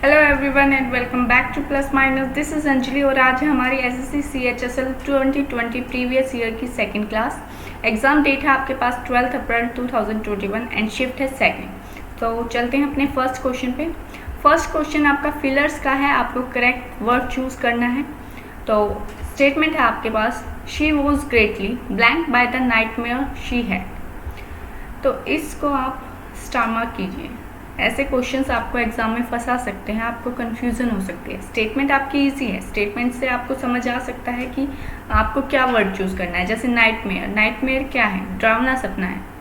Hello everyone and welcome back two plus minus. This is Anjali और आज है हमारी एसएससी सीएचएसएल 2020 प्रीवियस ईयर की सेकंड क्लास। एग्ज़ाम डेट है आपके पास 12 अप्रैल 2021 एंड शिफ्ट है सेकंड। तो चलते हैं अपने फर्स्ट क्वेश्चन पे। फर्स्ट क्वेश्चन आपका फिलर्स का है, आपको करेक्ट वर्ड चूज़ करना है। तो स्टेटमेंट है आपके पास, she was greatly blank by the nightmare she had. तो इसको आप स्टार मार्क कीजिए। ऐसे क्वेश्चंस आपको एग्जाम में फंसा सकते हैं, आपको कंफ्यूजन हो सकती है। स्टेटमेंट आपकी इजी है, स्टेटमेंट से आपको समझ आ सकता है कि आपको क्या वर्ड चूज करना है। जैसे नाइटमेयर, नाइटमेयर क्या है? डरावना सपना है।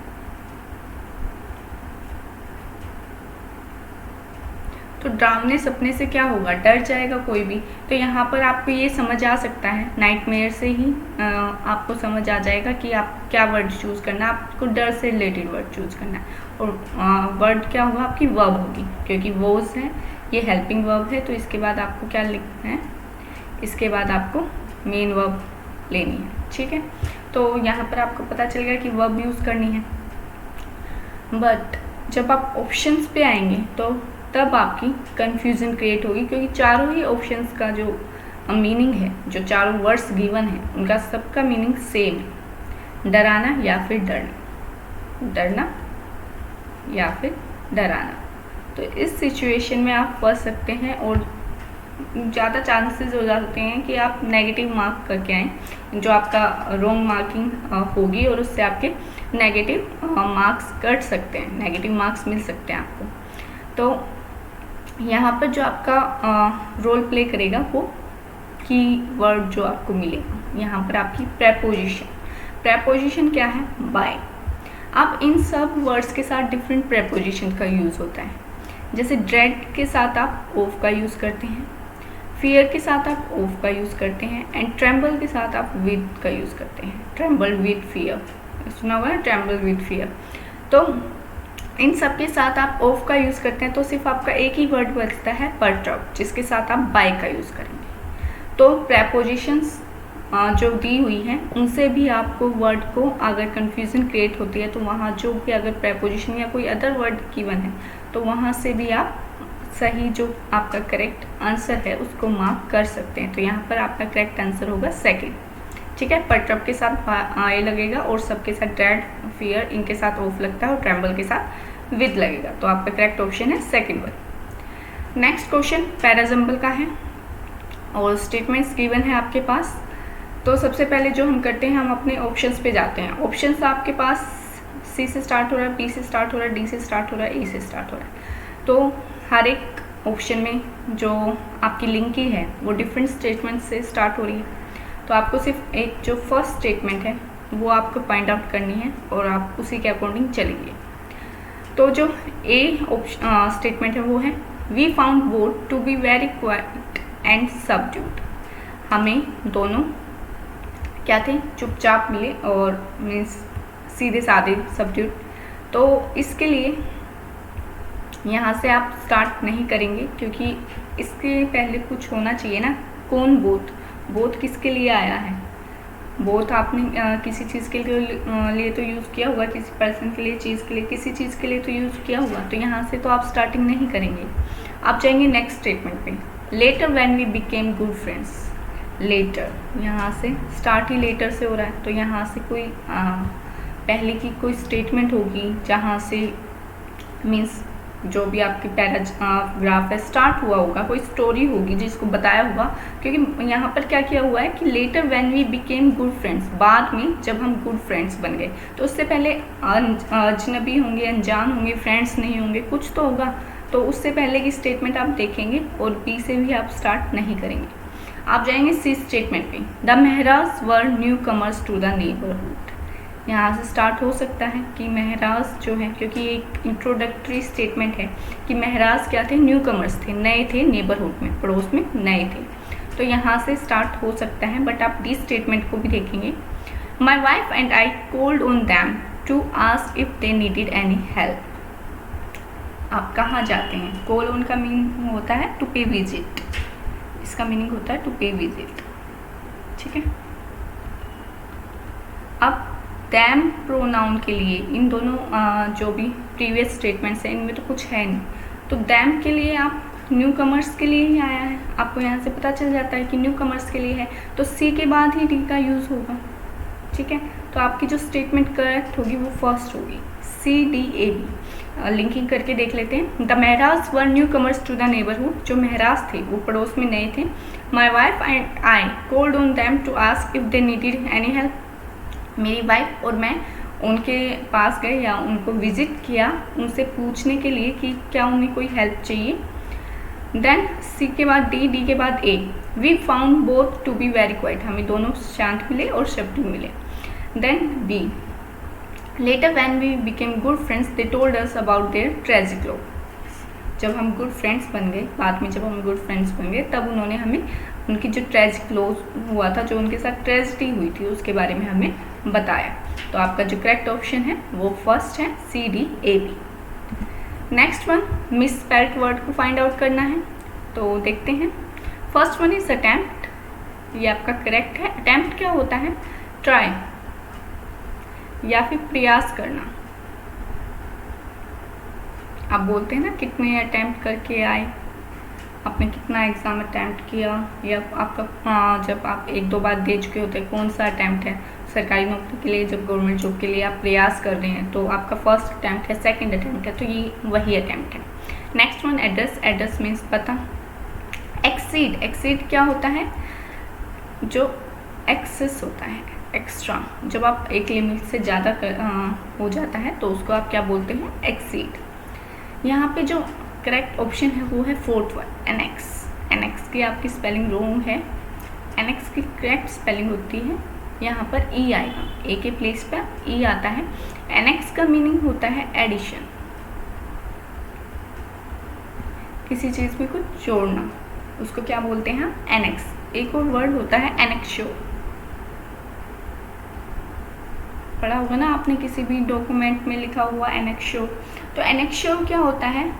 तो डरावने सपने से क्या होगा? डर जाएगा कोई भी। तो यहाँ पर आपको ये समझ आ सकता है, नाइटमेयर से ही आपको समझ आ जाएगा कि आप क्या वर्ड चूज़ करना है। आपको डर से रिलेटेड वर्ड चूज़ करना है। और वर्ड क्या होगा? आपकी वर्ब होगी, क्योंकि वोज है, ये हेल्पिंग वर्ब है। तो इसके बाद आपको क्या लिखना है? इसके बाद आपको मेन वर्ब लेनी है। ठीक है, तो यहाँ पर आपको पता चल गया कि वर्ब यूज़ करनी है। बट जब आप ऑप्शंस पे आएंगे तो तब आपकी कंफ्यूजन क्रिएट होगी, क्योंकि चारों ही ऑप्शंस का जो मीनिंग है, जो चारों वर्ड्स गिवन है, उनका सबका मीनिंग सेम है, डराना या फिर डरना, डरना या फिर डराना। तो इस सिचुएशन में आप फंस सकते हैं और ज़्यादा चांसेस हो जाते हैं कि आप नेगेटिव मार्क करके आएँ, जो आपका रॉन्ग मार्किंग होगी और उससे आपके नेगेटिव मार्क्स कट सकते हैं, नेगेटिव मार्क्स मिल सकते हैं आपको। तो यहाँ पर जो आपका रोल प्ले करेगा वो की वर्ड जो आपको मिलेगा, यहाँ पर आपकी प्रेपोजिशन। प्रेपोजिशन क्या है? बाय। अब इन सब वर्ड्स के साथ डिफरेंट प्रेपोजिशन का यूज़ होता है। जैसे ड्रेड के साथ आप ऑफ का यूज़ करते हैं, फियर के साथ आप ऑफ का यूज़ करते हैं, एंड ट्रेम्बल के साथ आप विद का यूज़ करते हैं। ट्रेम्बल विद फियर, सुना हुआ है? Tremble with fear. तो इन सब के साथ आप ऑफ का यूज़ करते हैं, तो सिर्फ आपका एक ही वर्ड बचता है परटर्ब, जिसके साथ आप बाय का यूज़ करेंगे। तो प्रेपोजिशंस जो दी हुई हैं उनसे भी आपको वर्ड को अगर कंफ्यूजन क्रिएट होती है तो वहाँ जो भी अगर प्रेपोजिशन या कोई अदर वर्ड गिवन है तो वहाँ से भी आप सही जो आपका करेक्ट आंसर है उसको मार्क कर सकते हैं। तो यहाँ पर आपका करेक्ट आंसर होगा सेकेंड। ठीक है, परटर्ब के साथ आए लगेगा और सबके साथ ड्रेड, फियर, इनके साथ ऑफ लगता है और ट्रेम्बल के साथ विद लगेगा। तो आपका करेक्ट ऑप्शन है second word. Next question parajumble का है और स्टेटमेंट्स गिवन है आपके पास। तो सबसे पहले जो हम करते हैं, हम अपने ऑप्शंस पे जाते हैं। ऑप्शंस आपके पास सी से स्टार्ट हो रहा है, बी से स्टार्ट हो रहा है, डी से स्टार्ट हो रहा है, ए से स्टार्ट हो रहा है। तो हर एक ऑप्शन में जो आपकी लिंक की है वो डिफरेंट स्टेटमेंट से स्टार्ट हो रही है। तो आपको सिर्फ एक जो फर्स्ट स्टेटमेंट है वो आपको फाइंड आउट करनी है और आप उसी के अकॉर्डिंग चलेंगे। तो जो ए स्टेटमेंट है वो है, we found both to be very quite and subdued. हमें दोनों क्या थे? चुपचाप मिले और मीन्स सीधे साधे, सबड्यूड। तो इसके लिए यहाँ से आप स्टार्ट नहीं करेंगे, क्योंकि इसके पहले कुछ होना चाहिए ना। कौन बोथ? बोथ किसके लिए आया है? बोथ आपने किसी चीज़ के लिए तो यूज़ किया होगा, किसी पर्सन के लिए, चीज़ के लिए, किसी चीज़ के लिए तो यूज़ किया होगा। तो यहाँ से तो आप स्टार्टिंग नहीं करेंगे, आप जाएंगे नेक्स्ट स्टेटमेंट पे। Later when we became good friends. Later, यहाँ से स्टार्ट ही लेटर से हो रहा है, तो यहाँ से कोई पहले की कोई स्टेटमेंट होगी जहाँ से मीन्स जो भी आपकी पैराग्राफ है स्टार्ट हुआ होगा, कोई स्टोरी होगी जिसको बताया होगा। क्योंकि यहाँ पर क्या किया हुआ है कि later when we became good friends, बाद में जब हम गुड फ्रेंड्स बन गए। तो उससे पहले अजनबी होंगे, अनजान होंगे, फ्रेंड्स नहीं होंगे, कुछ तो होगा। तो उससे पहले की स्टेटमेंट आप देखेंगे और बी से भी आप स्टार्ट नहीं करेंगे। आप जाएंगे सी स्टेटमेंट पे। The Mehraj were newcomers to the neighbourhood. यहाँ से स्टार्ट हो सकता है कि महराज जो है, क्योंकि एक इंट्रोडक्टरी स्टेटमेंट है कि महराज क्या थे? न्यू कमर्स थे, नए थे, नेबरहुड में, पड़ोस में नए थे। तो यहाँ से स्टार्ट हो सकता है, बट आप डी स्टेटमेंट को भी देखेंगे। My wife and I called on them to ask if they needed any help. आप कहाँ जाते हैं? कॉल ऑन का मीनिंग होता है टू पे विजिट, इसका मीनिंग होता है टू पे विजिट। ठीक है, अब दैम प्रोनाउन के लिए इन दोनों जो भी प्रीवियस स्टेटमेंट्स हैं इनमें तो कुछ है नहीं, तो दैम के लिए आप न्यू कमर्स के लिए ही आया है, आपको यहाँ से पता चल जाता है कि न्यू कमर्स के लिए है, तो सी के बाद ही डी का यूज़ होगा। ठीक है, तो आपकी जो स्टेटमेंट करेक्ट होगी वो फर्स्ट होगी, C D A B. Linking करके देख लेते हैं। The Mehraj were newcomers to the neighbourhood, जो मेहराज थे वो पड़ोस में नए थे। My wife and I called on them to ask if they needed any help, मेरी वाइफ और मैं उनके पास गए या उनको विजिट किया उनसे पूछने के लिए कि क्या उन्हें कोई हेल्प चाहिए। देन सी के बाद डी, डी के बाद A, we found both to be very quiet, हमें दोनों शांत मिले और शब्द मिले। Then B, later when we became good friends they told us about their tragic law, जब हम गुड फ्रेंड्स बन गए, बाद में जब हम गुड फ्रेंड्स बन गए तब उन्होंने हमें उनकी जो ट्रेजिक लॉ हुआ था, जो उनके साथ ट्रेजिडी हुई थी, उसके बारे में हमें बताया। तो आपका जो करेक्ट ऑप्शन है वो फर्स्ट है, C D A B. Next one, misspelled word को फाइंड आउट करना है, तो देखते हैं। फर्स्ट वन इज अटेम्प्ट, ये आपका करेक्ट है। अटेम्प्ट क्या होता है? ट्राई या फिर प्रयास करना। आप बोलते हैं ना कितने अटेम्प्ट करके आए, आपने कितना एग्ज़ाम अटेम्प्ट किया, या आपका जब आप एक दो बार दे चुके होते हैं कौन सा अटेम्प्ट है सरकारी नौकरी के लिए, जब गवर्नमेंट जॉब के लिए आप प्रयास कर रहे हैं तो आपका फर्स्ट अटेम्प्ट है, सेकंड अटेम्प्ट है, तो ये वही अटेम्प्ट है। Next one address, address means पता। एक्सीड, एक्सीड क्या होता है? जो एक्सेस होता है, एक्स्ट्रा, जब आप एक लिमिट से ज़्यादा हो जाता है तो उसको आप क्या बोलते हैं? एक्सीड। यहाँ पे जो करेक्ट ऑप्शन है वो है फोर्थ वन, एनेक्स। एनेक्स की आपकी स्पेलिंग रॉन्ग है, एनेक्स की करेक्ट स्पेलिंग होती है यहाँ पर ई आएगा, ए के प्लेस पर ई आता है। एनेक्स का मीनिंग होता है एडिशन, किसी चीज़ में कुछ जोड़ना, उसको क्या बोलते हैं? एनेक्स। एक और वर्ड होता है एनेक्शो, पढ़ा होगा ना आपने किसी भी डॉक्यूमेंट में लिखा हुआ एनेक्शो। तो एनेक्शो क्या होता है?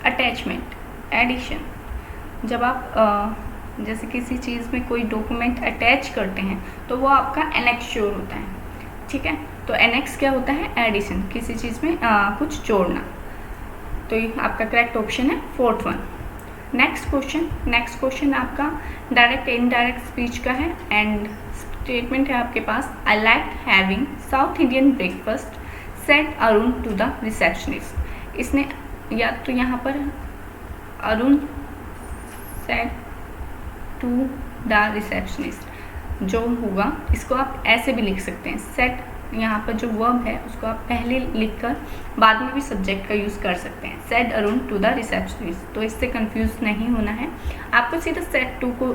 Attachment, addition. जब आप जैसे किसी चीज़ में कोई डॉक्यूमेंट अटैच करते हैं तो वो आपका एनेक्शोर होता है। ठीक है, तो एनेक्स क्या होता है? एडिशन, किसी चीज़ में कुछ जोड़ना। तो ये आपका करेक्ट ऑप्शन है फोर्थ वन। नेक्स्ट क्वेश्चन आपका डायरेक्ट इनडायरेक्ट स्पीच का है एंड स्टेटमेंट है आपके पास, I like having south Indian breakfast said Arun to the receptionist. इसने या तो यहाँ पर Arun said to the receptionist जो होगा, इसको आप ऐसे भी लिख सकते हैं। सेट यहाँ पर जो वर्ब है उसको आप पहले लिखकर बाद में भी सब्जेक्ट का यूज़ कर सकते हैं। Said Arun to the receptionist, तो इससे कंफ्यूज नहीं होना है। आपको सीधा सेड टू को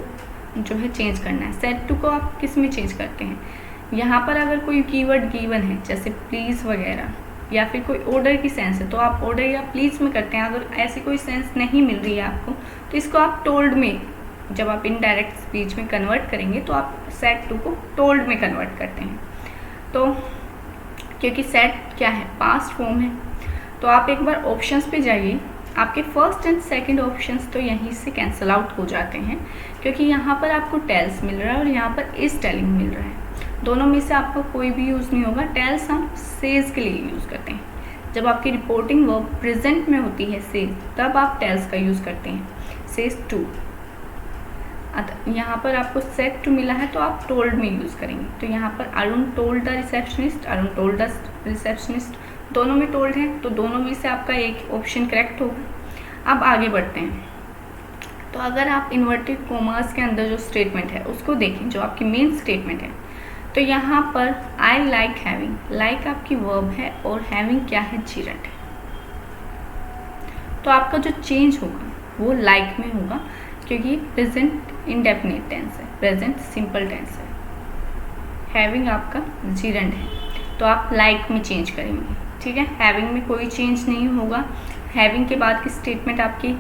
जो है चेंज करना है। सेड टू को आप किस में चेंज करते हैं? यहाँ पर अगर कोई कीवर्ड गिवन है जैसे प्लीज़ वगैरह, या फिर कोई ऑर्डर की सेंस है तो आप ऑर्डर या प्लीज़ में करते हैं। अगर ऐसी कोई सेंस नहीं मिल रही है आपको तो इसको आप टोल्ड में, जब आप इनडायरेक्ट स्पीच में कन्वर्ट करेंगे तो आप सेड टू को टोल्ड में कन्वर्ट करते हैं। तो क्योंकि सेड क्या है? पास्ट फॉर्म है। तो आप एक बार ऑप्शंस पे जाइए, आपके फर्स्ट एंड सेकंड ऑप्शंस तो यहीं से कैंसिल आउट हो जाते हैं, क्योंकि यहाँ पर आपको टेल्स मिल रहा है और यहाँ पर इज टेलिंग मिल रहा है। दोनों में से आपका कोई भी यूज़ नहीं होगा। टेल्स हम सेज के लिए यूज़ करते हैं, जब आपकी रिपोर्टिंग वर्ब प्रेजेंट में होती है सेज, तब आप टेल्स का यूज़ करते हैं, सेज टू। यहाँ पर आपको सेड टू मिला है तो आप टोल्ड में यूज़ करेंगे। तो यहाँ पर Arun told the receptionist, Arun told the receptionist, दोनों में टोल्ड है तो दोनों में से आपका एक ऑप्शन करेक्ट होगा। अब आगे बढ़ते हैं। तो अगर आप इन्वर्टेड कॉमास के अंदर जो स्टेटमेंट है उसको देखें, जो आपकी मेन स्टेटमेंट है, तो यहाँ पर आई लाइक हैविंग, लाइक आपकी वर्ब है और हैविंग क्या है? जीरंड है। तो आपका जो चेंज होगा वो लाइक में होगा, क्योंकि प्रेजेंट इंडेफिनिट टेंस है, प्रेजेंट सिंपल टेंस है। हैविंग आपका जीरंड है तो आप लाइक में चेंज करेंगे। ठीक है, हैविंग में कोई चेंज नहीं होगा। हैविंग के बाद की स्टेटमेंट आपकी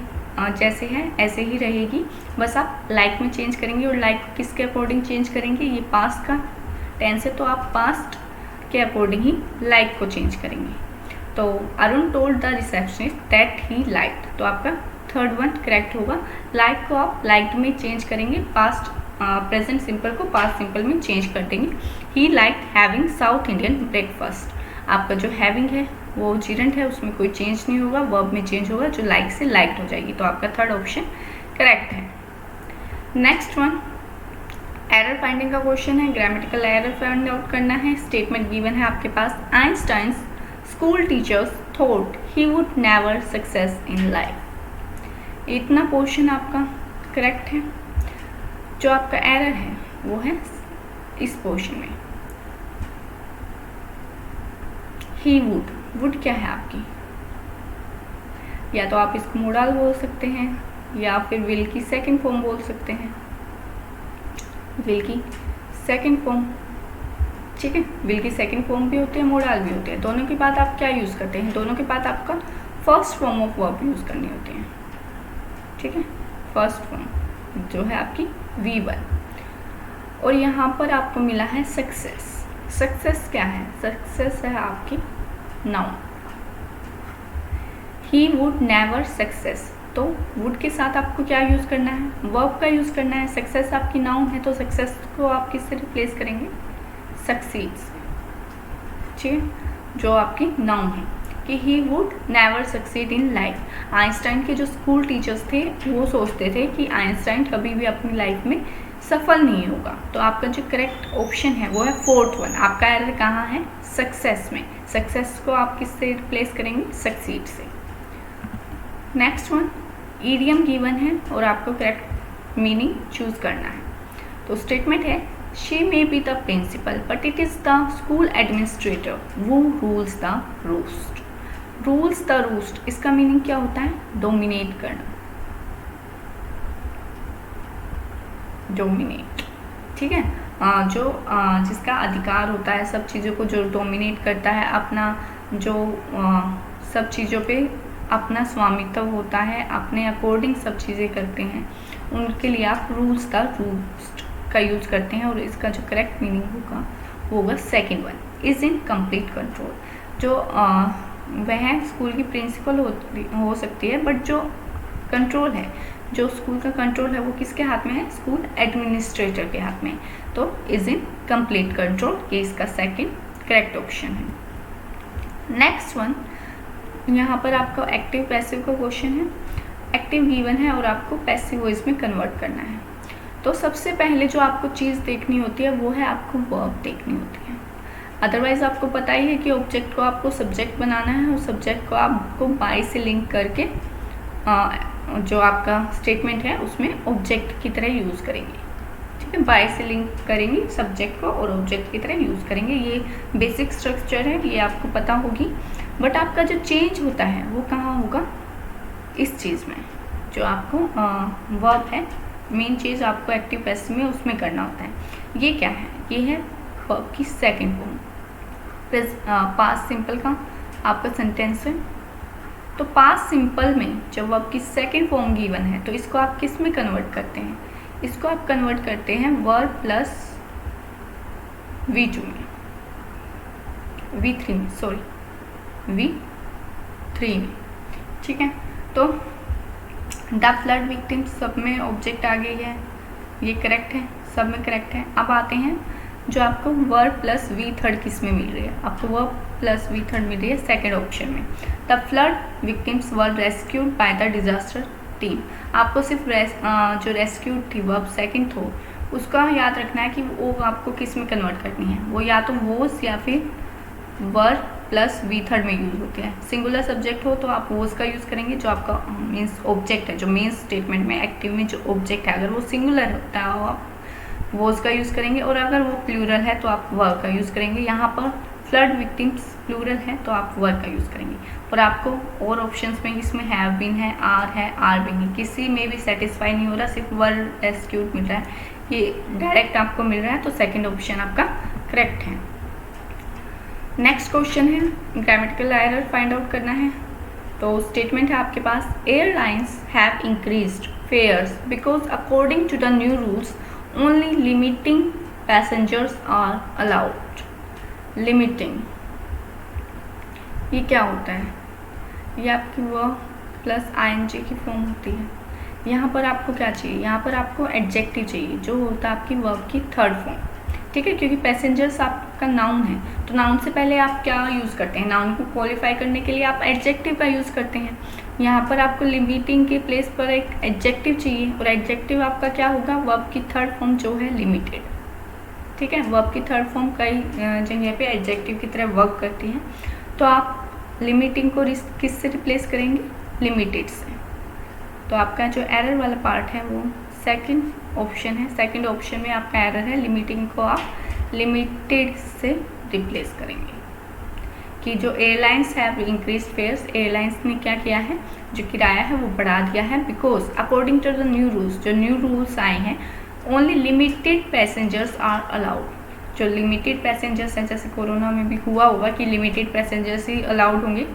जैसे है ऐसे ही रहेगी, बस आप लाइक में चेंज करेंगे। और लाइक किसके अकॉर्डिंग चेंज करेंगे? ये पास्ट का टेंस है तो आप पास्ट के अकॉर्डिंग ही लाइक को चेंज करेंगे। तो Arun told the receptionist that he liked, तो आपका थर्ड वन करेक्ट होगा। लाइक को आप लाइक्ड में चेंज करेंगे, पास्ट प्रेजेंट सिंपल को पास्ट सिंपल में चेंज कर देंगे। He liked having south Indian breakfast, आपका जो हैविंग है वो जीरेंट है, उसमें कोई चेंज नहीं होगा, वर्ब में चेंज होगा, जो लाइक से लाइक्ड हो जाएगी। तो आपका थर्ड ऑप्शन करेक्ट है। नेक्स्ट वन एरर फाइंडिंग का क्वेश्चन है, ग्रामेटिकल एरर फाइंड आउट करना है। स्टेटमेंट गिवन है आपके पास, Einstein's school teachers thought he would never success in life. इतना पोर्शन आपका करेक्ट है। जो आपका एरर है वो है इस पोर्शन में, ही वुड क्या है आपकी, या तो आप इसको मोडाल बोल सकते हैं या फिर विल की सेकंड फॉर्म बोल सकते हैं, विल की सेकंड फॉर्म, ठीक है। विल की सेकंड फॉर्म भी होती है, मोडाल भी होती है। दोनों के बाद आप क्या यूज़ करते हैं, दोनों के बाद आपका first form of verb use करनी होती है, ठीक है। फर्स्ट फॉर्म जो है आपकी V1। और यहाँ पर आपको मिला है सक्सेस। सक्सेस क्या है, सक्सेस है आपकी noun. He would never success, तो वुड के साथ आपको क्या यूज़ करना है, वर्ब का यूज़ करना है। सक्सेस आपकी नाउन है, तो सक्सेस को आप किससे रिप्लेस करेंगे, सक्सीड्स, ठीक है, जो आपकी नाउन है कि ही would never succeed in life. Einstein के जो स्कूल टीचर्स थे वो सोचते थे कि आइंस्टाइन कभी भी अपनी लाइफ में सफल नहीं होगा। तो आपका जो करेक्ट ऑप्शन है वो है फोर्थ वन। आपका एरर कहाँ है, सक्सेस में। सक्सेस को आप किससे रिप्लेस करेंगे, सक्सीड से। नेक्स्ट वन ईडियम गिवन है और आपको करेक्ट मीनिंग चूज करना है। तो स्टेटमेंट है, she may be the principal but it is the school administrator who rules the roost. Rules the roost, इसका मीनिंग क्या होता है, डोमिनेट करना, डोमिनेट, ठीक है। जिसका अधिकार होता है सब चीज़ों को, जो डोमिनेट करता है, अपना जो सब चीज़ों पे अपना स्वामित्व होता है, अपने अकॉर्डिंग सब चीज़ें करते हैं, उनके लिए आप रूल्स का रोस्ट का यूज करते हैं। और इसका जो करेक्ट मीनिंग होगा वो होगा second one, is in complete control. जो वह स्कूल की प्रिंसिपल हो सकती है, बट जो कंट्रोल है, जो स्कूल का कंट्रोल है वो किसके हाथ में है, स्कूल एडमिनिस्ट्रेटर के हाथ में। तो इज़ इन कंप्लीट कंट्रोल, ये इसका सेकेंड करेक्ट ऑप्शन है। नेक्स्ट वन यहाँ पर आपका एक्टिव पैसिव का क्वेश्चन है। एक्टिव गिवन है और आपको पैसिव वॉइस में कन्वर्ट करना है। तो सबसे पहले जो आपको चीज़ देखनी होती है वो है आपको वर्ब देखनी होती है। अदरवाइज आपको पता ही है कि ऑब्जेक्ट को आपको सब्जेक्ट बनाना है और सब्जेक्ट को आपको बाय से लिंक करके जो आपका स्टेटमेंट है उसमें ऑब्जेक्ट की तरह यूज़ करेंगे, ठीक है। बाय से लिंक करेंगे सब्जेक्ट को और ऑब्जेक्ट की तरह यूज़ करेंगे। ये बेसिक स्ट्रक्चर है, ये आपको पता होगी। बट आपका जो चेंज होता है वो कहाँ होगा, इस चीज़ में, जो आपको वर्ब है, मेन चीज़ आपको एक्टिव पैसिव में उसमें करना होता है। ये क्या है, ये है वर्ब की सेकेंड फॉर्म। पास्ट सिंपल का आपका सेंटेंस है। तो पास्ट सिंपल में जब वर्ब की सेकेंड फॉर्म गिवन है तो इसको आप किस में कन्वर्ट करते हैं, इसको आप कन्वर्ट करते हैं वर्ब प्लस V2 में, V3 में, सॉरी V3 में, ठीक है। तो द फ्लड विक्टिम सब में ऑब्जेक्ट आ गई है, ये करेक्ट है, सब में करेक्ट है। अब आते हैं जो आपको वर्ब प्लस V3 किस में मिल रही है, आपको वर्ब प्लस V3 मिल रही है सेकेंड ऑप्शन में। The flood victims were rescued by the disaster team. आपको सिर्फ जो रेस्क्यूड थी वर्ब सेकेंड थो उसका याद रखना है कि वो आपको किस में कन्वर्ट करनी है, वो या तो वोस या फिर वर्ब प्लस V3 में यूज़ होती है। सिंगुलर सब्जेक्ट हो तो आप वोस का यूज़ करेंगे, जो आपका मीन्स ऑब्जेक्ट है, जो मेन स्टेटमेंट में एक्टिव में जो ऑब्जेक्ट है अगर वो सिंगुलर होता है आप वोस का यूज़ करेंगे, और अगर वो प्लूरल है तो आप वर्ब का यूज़ करेंगे। यहाँ पर फ्लड विक्टिम्स प्लूरल है तो आप वर्ब का यूज़ करेंगे। और आपको और ऑप्शंस में इसमें हैव बीन है, आर बीन है, किसी में भी सेटिस्फाई नहीं हो रहा, सिर्फ वर्ब रेस्क्यूड मिल रहा है, ये डायरेक्ट आपको मिल रहा है। तो सेकेंड ऑप्शन आपका करेक्ट है। नेक्स्ट क्वेश्चन है, ग्रामेटिकल एरर फाइंड आउट करना है। तो स्टेटमेंट है आपके पास, airlines have increased fares because according to the new rules only limiting passengers are allowed. Limiting ये क्या होता है, ये आपकी वर्ब प्लस ING की फॉर्म होती है। यहाँ पर आपको क्या चाहिए, यहाँ पर आपको एडजेक्टिव चाहिए जो होता है आपकी वर्ब की थर्ड फॉर्म, ठीक है, क्योंकि पैसेंजर्स आपका नाउन है, तो नाउन से पहले आप क्या यूज़ करते हैं, नाउन को क्वालिफाई करने के लिए आप एडजेक्टिव का यूज़ करते हैं। यहाँ पर आपको लिमिटिंग के प्लेस पर एक एडजेक्टिव चाहिए, और एडजेक्टिव आपका क्या होगा, वर्ब की थर्ड फॉर्म जो है लिमिटेड। ठीक है, वर्ब की थर्ड फॉर्म कई जगह पे एडजेक्टिव की तरह वर्क करती है, तो आप लिमिटिंग को किससे रिप्लेस करेंगे, लिमिटेड से। तो आपका जो एरर वाला पार्ट है वो सेकंड ऑप्शन है। सेकंड ऑप्शन में आपका एरर है, लिमिटिंग को आप लिमिटेड से रिप्लेस करेंगे। कि जो एयरलाइंस है इंक्रीज फेयर्स, एयरलाइंस ने क्या किया है, जो किराया है वो बढ़ा दिया है, because according to the new rules, जो न्यू रूल्स आए हैं, only limited passengers are allowed. जो लिमिटेड पैसेंजर्स हैं, जैसे कोरोना में भी हुआ होगा कि लिमिटेड पैसेंजर्स ही अलाउड होंगे,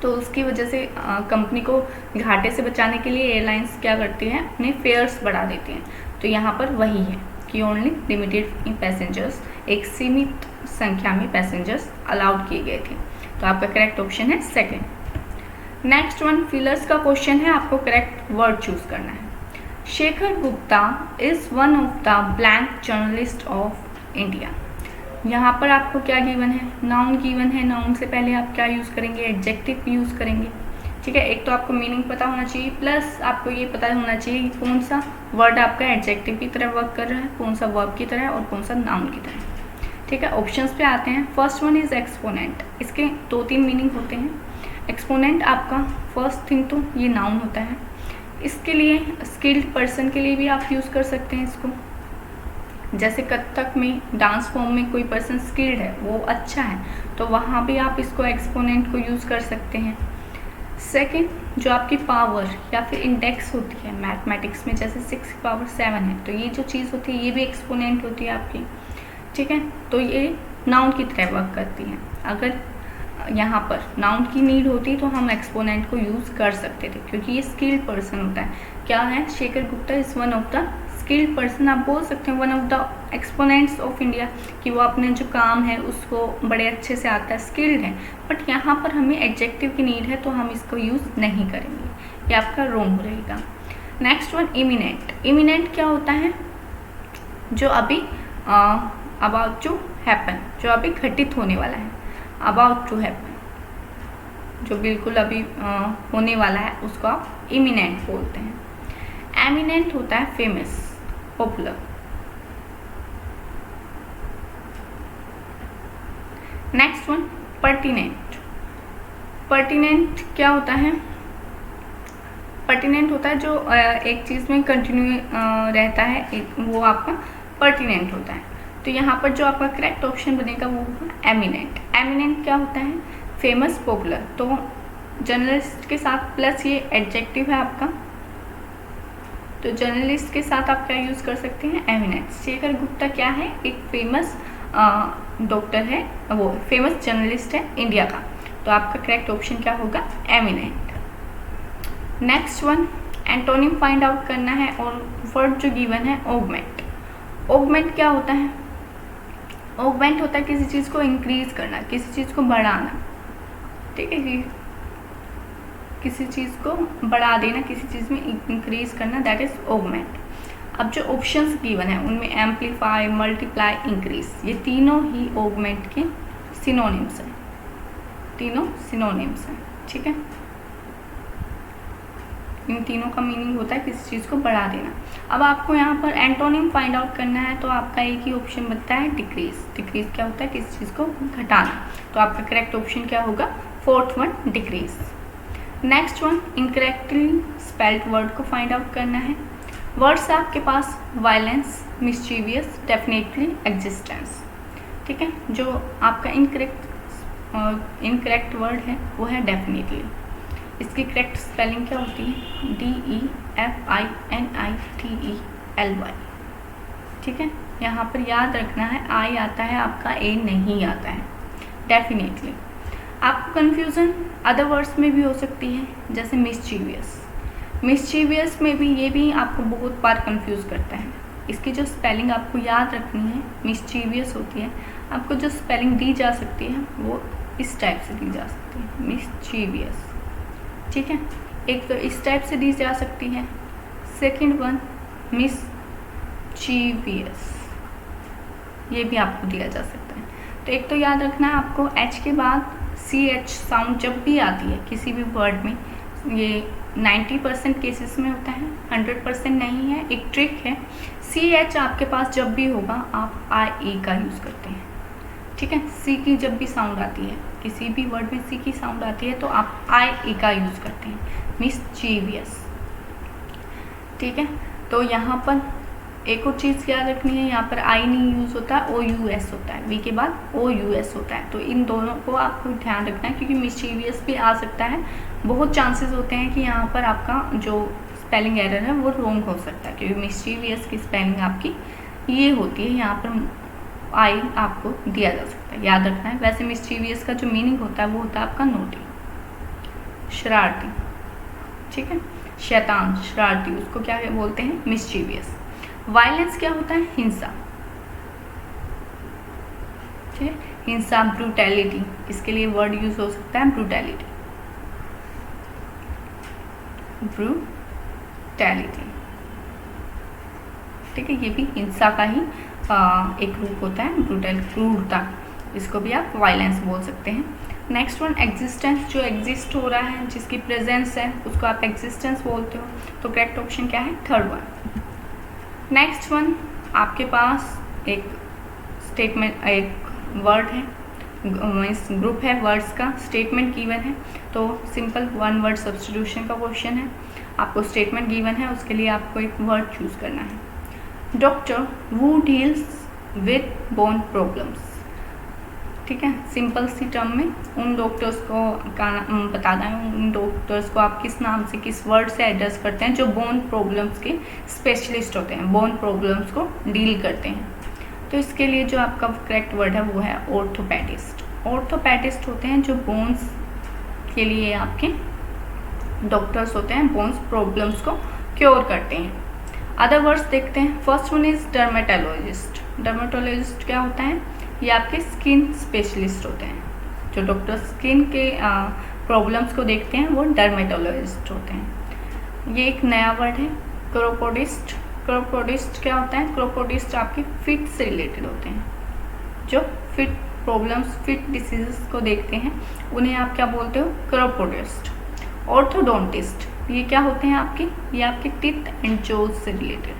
तो उसकी वजह से कंपनी को घाटे से बचाने के लिए एयरलाइंस क्या करती हैं, अपने फेयर्स बढ़ा देती हैं। तो यहाँ पर वही है कि ओनली लिमिटेड पैसेंजर्स, एक सीमित संख्या में पैसेंजर्स अलाउड किए गए थे। तो आपका करेक्ट ऑप्शन है सेकंड। नेक्स्ट वन फिलर्स का क्वेश्चन है, आपको करेक्ट वर्ड चूज करना है। Shekhar Gupta is one of the blank journalist of India. यहाँ पर आपको क्या गिवन है, नाउन गिवन है, नाउन से पहले आप क्या यूज़ करेंगे, एडजेक्टिव यूज़ करेंगे। ठीक है, एक तो आपको मीनिंग पता होना चाहिए, प्लस आपको ये पता होना चाहिए कि कौन सा वर्ड आपका एडजेक्टिव की तरह वर्क कर रहा है, कौन सा वर्ब की तरह और कौन सा नाउन की तरह। ठीक है, ऑप्शंस पे आते हैं। First one is exponent. इसके 2-3 मीनिंग होते हैं। एक्सपोनेंट आपका फर्स्ट थिंग तो ये नाउन होता है। इसके लिए स्किल्ड पर्सन के लिए भी आप यूज़ कर सकते हैं इसको। जैसे कथक में डांस फॉर्म में कोई पर्सन स्किल्ड है, वो अच्छा है, तो वहाँ भी आप इसको एक्सपोनेंट को यूज़ कर सकते हैं। सेकंड, जो आपकी पावर या फिर इंडेक्स होती है मैथमेटिक्स में, जैसे 6 की पावर 7 है, तो ये जो चीज़ होती है ये भी एक्सपोनेंट होती है आपकी। ठीक है, तो ये नाउन की तरह वर्क करती है। अगर यहाँ पर नाउन की नीड होती तो हम एक्सपोनेंट को यूज़ कर सकते थे, क्योंकि ये स्किल्ड पर्सन होता है। क्या है, Shekhar Gupta is one of the skilled person. आप बोल सकते हैं one of the exponents of India, कि वो अपने जो काम है उसको बड़े अच्छे से आता है, स्किल्ड है। बट यहाँ पर हमें एडजेक्टिव की नीड है, तो हम इसको यूज़ नहीं करेंगे, ये आपका रॉन्ग रहेगा। Next one imminent. इमिनेंट क्या होता है, जो अभी अबाउट टू हैपन, जो अभी घटित होने वाला है, अबाउट टू हैपन, जो बिल्कुल अभी होने वाला है, उसको आप इमिनेंट बोलते हैं। एमिनेंट होता है famous, popular. Next one pertinent. Pertinent क्या होता है, पर्टिनेंट होता है जो एक चीज़ में कंटिन्यू रहता है, वो आपका पर्टिनेंट होता है। तो यहाँ पर जो आपका करेक्ट ऑप्शन बनेगा वो होगा एमिनेंट। एमिनेंट क्या होता है, फेमस, पॉपुलर। तो जर्नलिस्ट के साथ प्लस ये एडजेक्टिव है आपका, तो जर्नलिस्ट के साथ आप क्या यूज़ कर सकते हैं, एमिनेंट। शेखर गुप्ता क्या है, एक फेमस डॉक्टर है, वो फेमस जर्नलिस्ट है इंडिया का। तो आपका करेक्ट ऑप्शन क्या होगा, eminent. Next one antonym find out करना है, और वर्ड जो गिवन है ऑगमेंट। ऑगमेंट क्या होता है, ऑगमेंट होता है किसी चीज़ को इंक्रीज करना, किसी चीज़ को बढ़ाना। ठीक है जी, किसी चीज़ को बढ़ा देना, किसी चीज़ में इंक्रीज करना, दैट इज ऑगमेंट। अब जो ऑप्शंस गिवन है उनमें एम्पलीफाई, मल्टीप्लाई, इंक्रीज, ये तीनों ही ऑगमेंट के सिनोनिम्स हैं, तीनों सिनोनिम्स हैं। ठीक है, इन तीनों का मीनिंग होता है किसी चीज़ को बढ़ा देना। अब आपको यहाँ पर एंटोनिम फाइंड आउट करना है, तो आपका एक ही ऑप्शन बनता है डिक्रीज। डिक्रीज क्या होता है, किसी चीज़ को घटाना। तो आपका करेक्ट ऑप्शन क्या होगा, fourth one decrease. Next one incorrectly spelled word को फाइंड आउट करना है। वर्ड्स आपके पास वायलेंस, मिस्चीवियस, डेफिनेटली, एग्जिस्टेंस। ठीक है, जो आपका इनकरेक्ट वर्ड है वो है डेफिनेटली। इसकी करेक्ट स्पेलिंग क्या होती है, DEFINITELY। ठीक है, यहाँ पर याद रखना है, आई आता है आपका, ए नहीं आता है, डेफिनेटली। आपको कन्फ्यूज़न अदर वर्ड्स में भी हो सकती है, जैसे मिस्चीवियस। मिस्चीवियस में भी ये भी आपको बहुत बार कंफ्यूज करता है। इसकी जो स्पेलिंग आपको याद रखनी है, मिस्चीवियस होती है, आपको जो स्पेलिंग दी जा सकती है वो इस टाइप से दी जा सकती है, मिस्चीवियस। ठीक है, एक तो इस टाइप से दी जा सकती है, सेकंड वन मिस्चीवियस, ये भी आपको दिया जा सकता है। तो एक तो याद रखना है आपको एच के बाद CH साउंड जब भी आती है किसी भी वर्ड में, ये 90% केसेस में होता है, 100% नहीं है, एक ट्रिक है। CH आपके पास जब भी होगा आप IE का यूज़ करते हैं, ठीक है। C की जब भी साउंड आती है, किसी भी वर्ड में C की साउंड आती है तो आप IE का यूज़ करते हैं, मिस्चीवियस, ठीक है। तो यहाँ पर एक और चीज़ याद रखनी है, यहाँ पर आई नहीं यूज़ होता है, OUS होता है, वी के बाद OUS होता है। तो इन दोनों को आपको ध्यान रखना है, क्योंकि मिस्चीवियस भी आ सकता है। बहुत चांसेस होते हैं कि यहाँ पर आपका जो स्पेलिंग एरर है वो रॉन्ग हो सकता है, क्योंकि मिस्चीवियस की स्पेलिंग आपकी ये होती है, यहाँ पर आई आपको दिया जा सकता है, याद रखना है। वैसे मिस्चीवियस का जो मीनिंग होता है वो होता है आपका नोटी, शरारती, ठीक है। शैतान, शरारती, उसको क्या बोलते हैं, मिस्चीवियस। वायलेंस क्या होता है, हिंसा, ठीक है। हिंसा, ब्रूटैलिटी, इसके लिए वर्ड यूज हो सकता है ब्रूटैलिटी, ब्रूटैलिटी, ठीक है। ये भी हिंसा का ही एक रूप होता है, ब्रूटल, क्रूरता, इसको भी आप वायलेंस बोल सकते हैं। नेक्स्ट वन एग्जिस्टेंस, जो एग्जिस्ट हो रहा है, जिसकी प्रेजेंस है, उसको आप एग्जिस्टेंस बोलते हो। तो करेक्ट ऑप्शन क्या है, थर्ड वन। नेक्स्ट वन आपके पास एक स्टेटमेंट, एक वर्ड है, ग्रुप है वर्ड्स का, स्टेटमेंट गिवन है। तो सिंपल वन वर्ड सब्स्टिट्यूशन का क्वेश्चन है, आपको स्टेटमेंट गिवन है, उसके लिए आपको एक वर्ड चूज करना है। Doctor who deals with bone problems, ठीक है। सिंपल सी टर्म में उन डॉक्टर्स को का बता दें, उन डॉक्टर्स को आप किस नाम से, किस वर्ड से एड्रेस करते हैं, जो बोन प्रॉब्लम्स के स्पेशलिस्ट होते हैं, बोन प्रॉब्लम्स को डील करते हैं। तो इसके लिए जो आपका करेक्ट वर्ड है वो है ऑर्थोपेडिस्ट। ऑर्थोपेडिस्ट होते हैं जो बोन्स के लिए आपके डॉक्टर्स होते हैं, बोन्स प्रॉब्लम्स को क्योर करते हैं। अदर वर्ड्स देखते हैं। First one is dermatologist. Dermatologist क्या होता है, ये आपके स्किन स्पेशलिस्ट होते हैं, जो डॉक्टर स्किन के प्रॉब्लम्स को देखते हैं वो डर्मेटोलॉजिस्ट होते हैं। ये एक नया वर्ड है, क्रोपोडिस्ट। क्रोपोडिस्ट क्या होता है, क्रोपोडिस्ट आपके फिट से रिलेटेड होते हैं, जो फिट प्रॉब्लम्स, फिट डिसीजेस को देखते हैं, उन्हें आप क्या बोलते हो, क्रोपोडिस्ट। ऑर्थोडोंटिस्ट, ये क्या होते हैं आपके, ये आपके टीथ एंड जोज से related,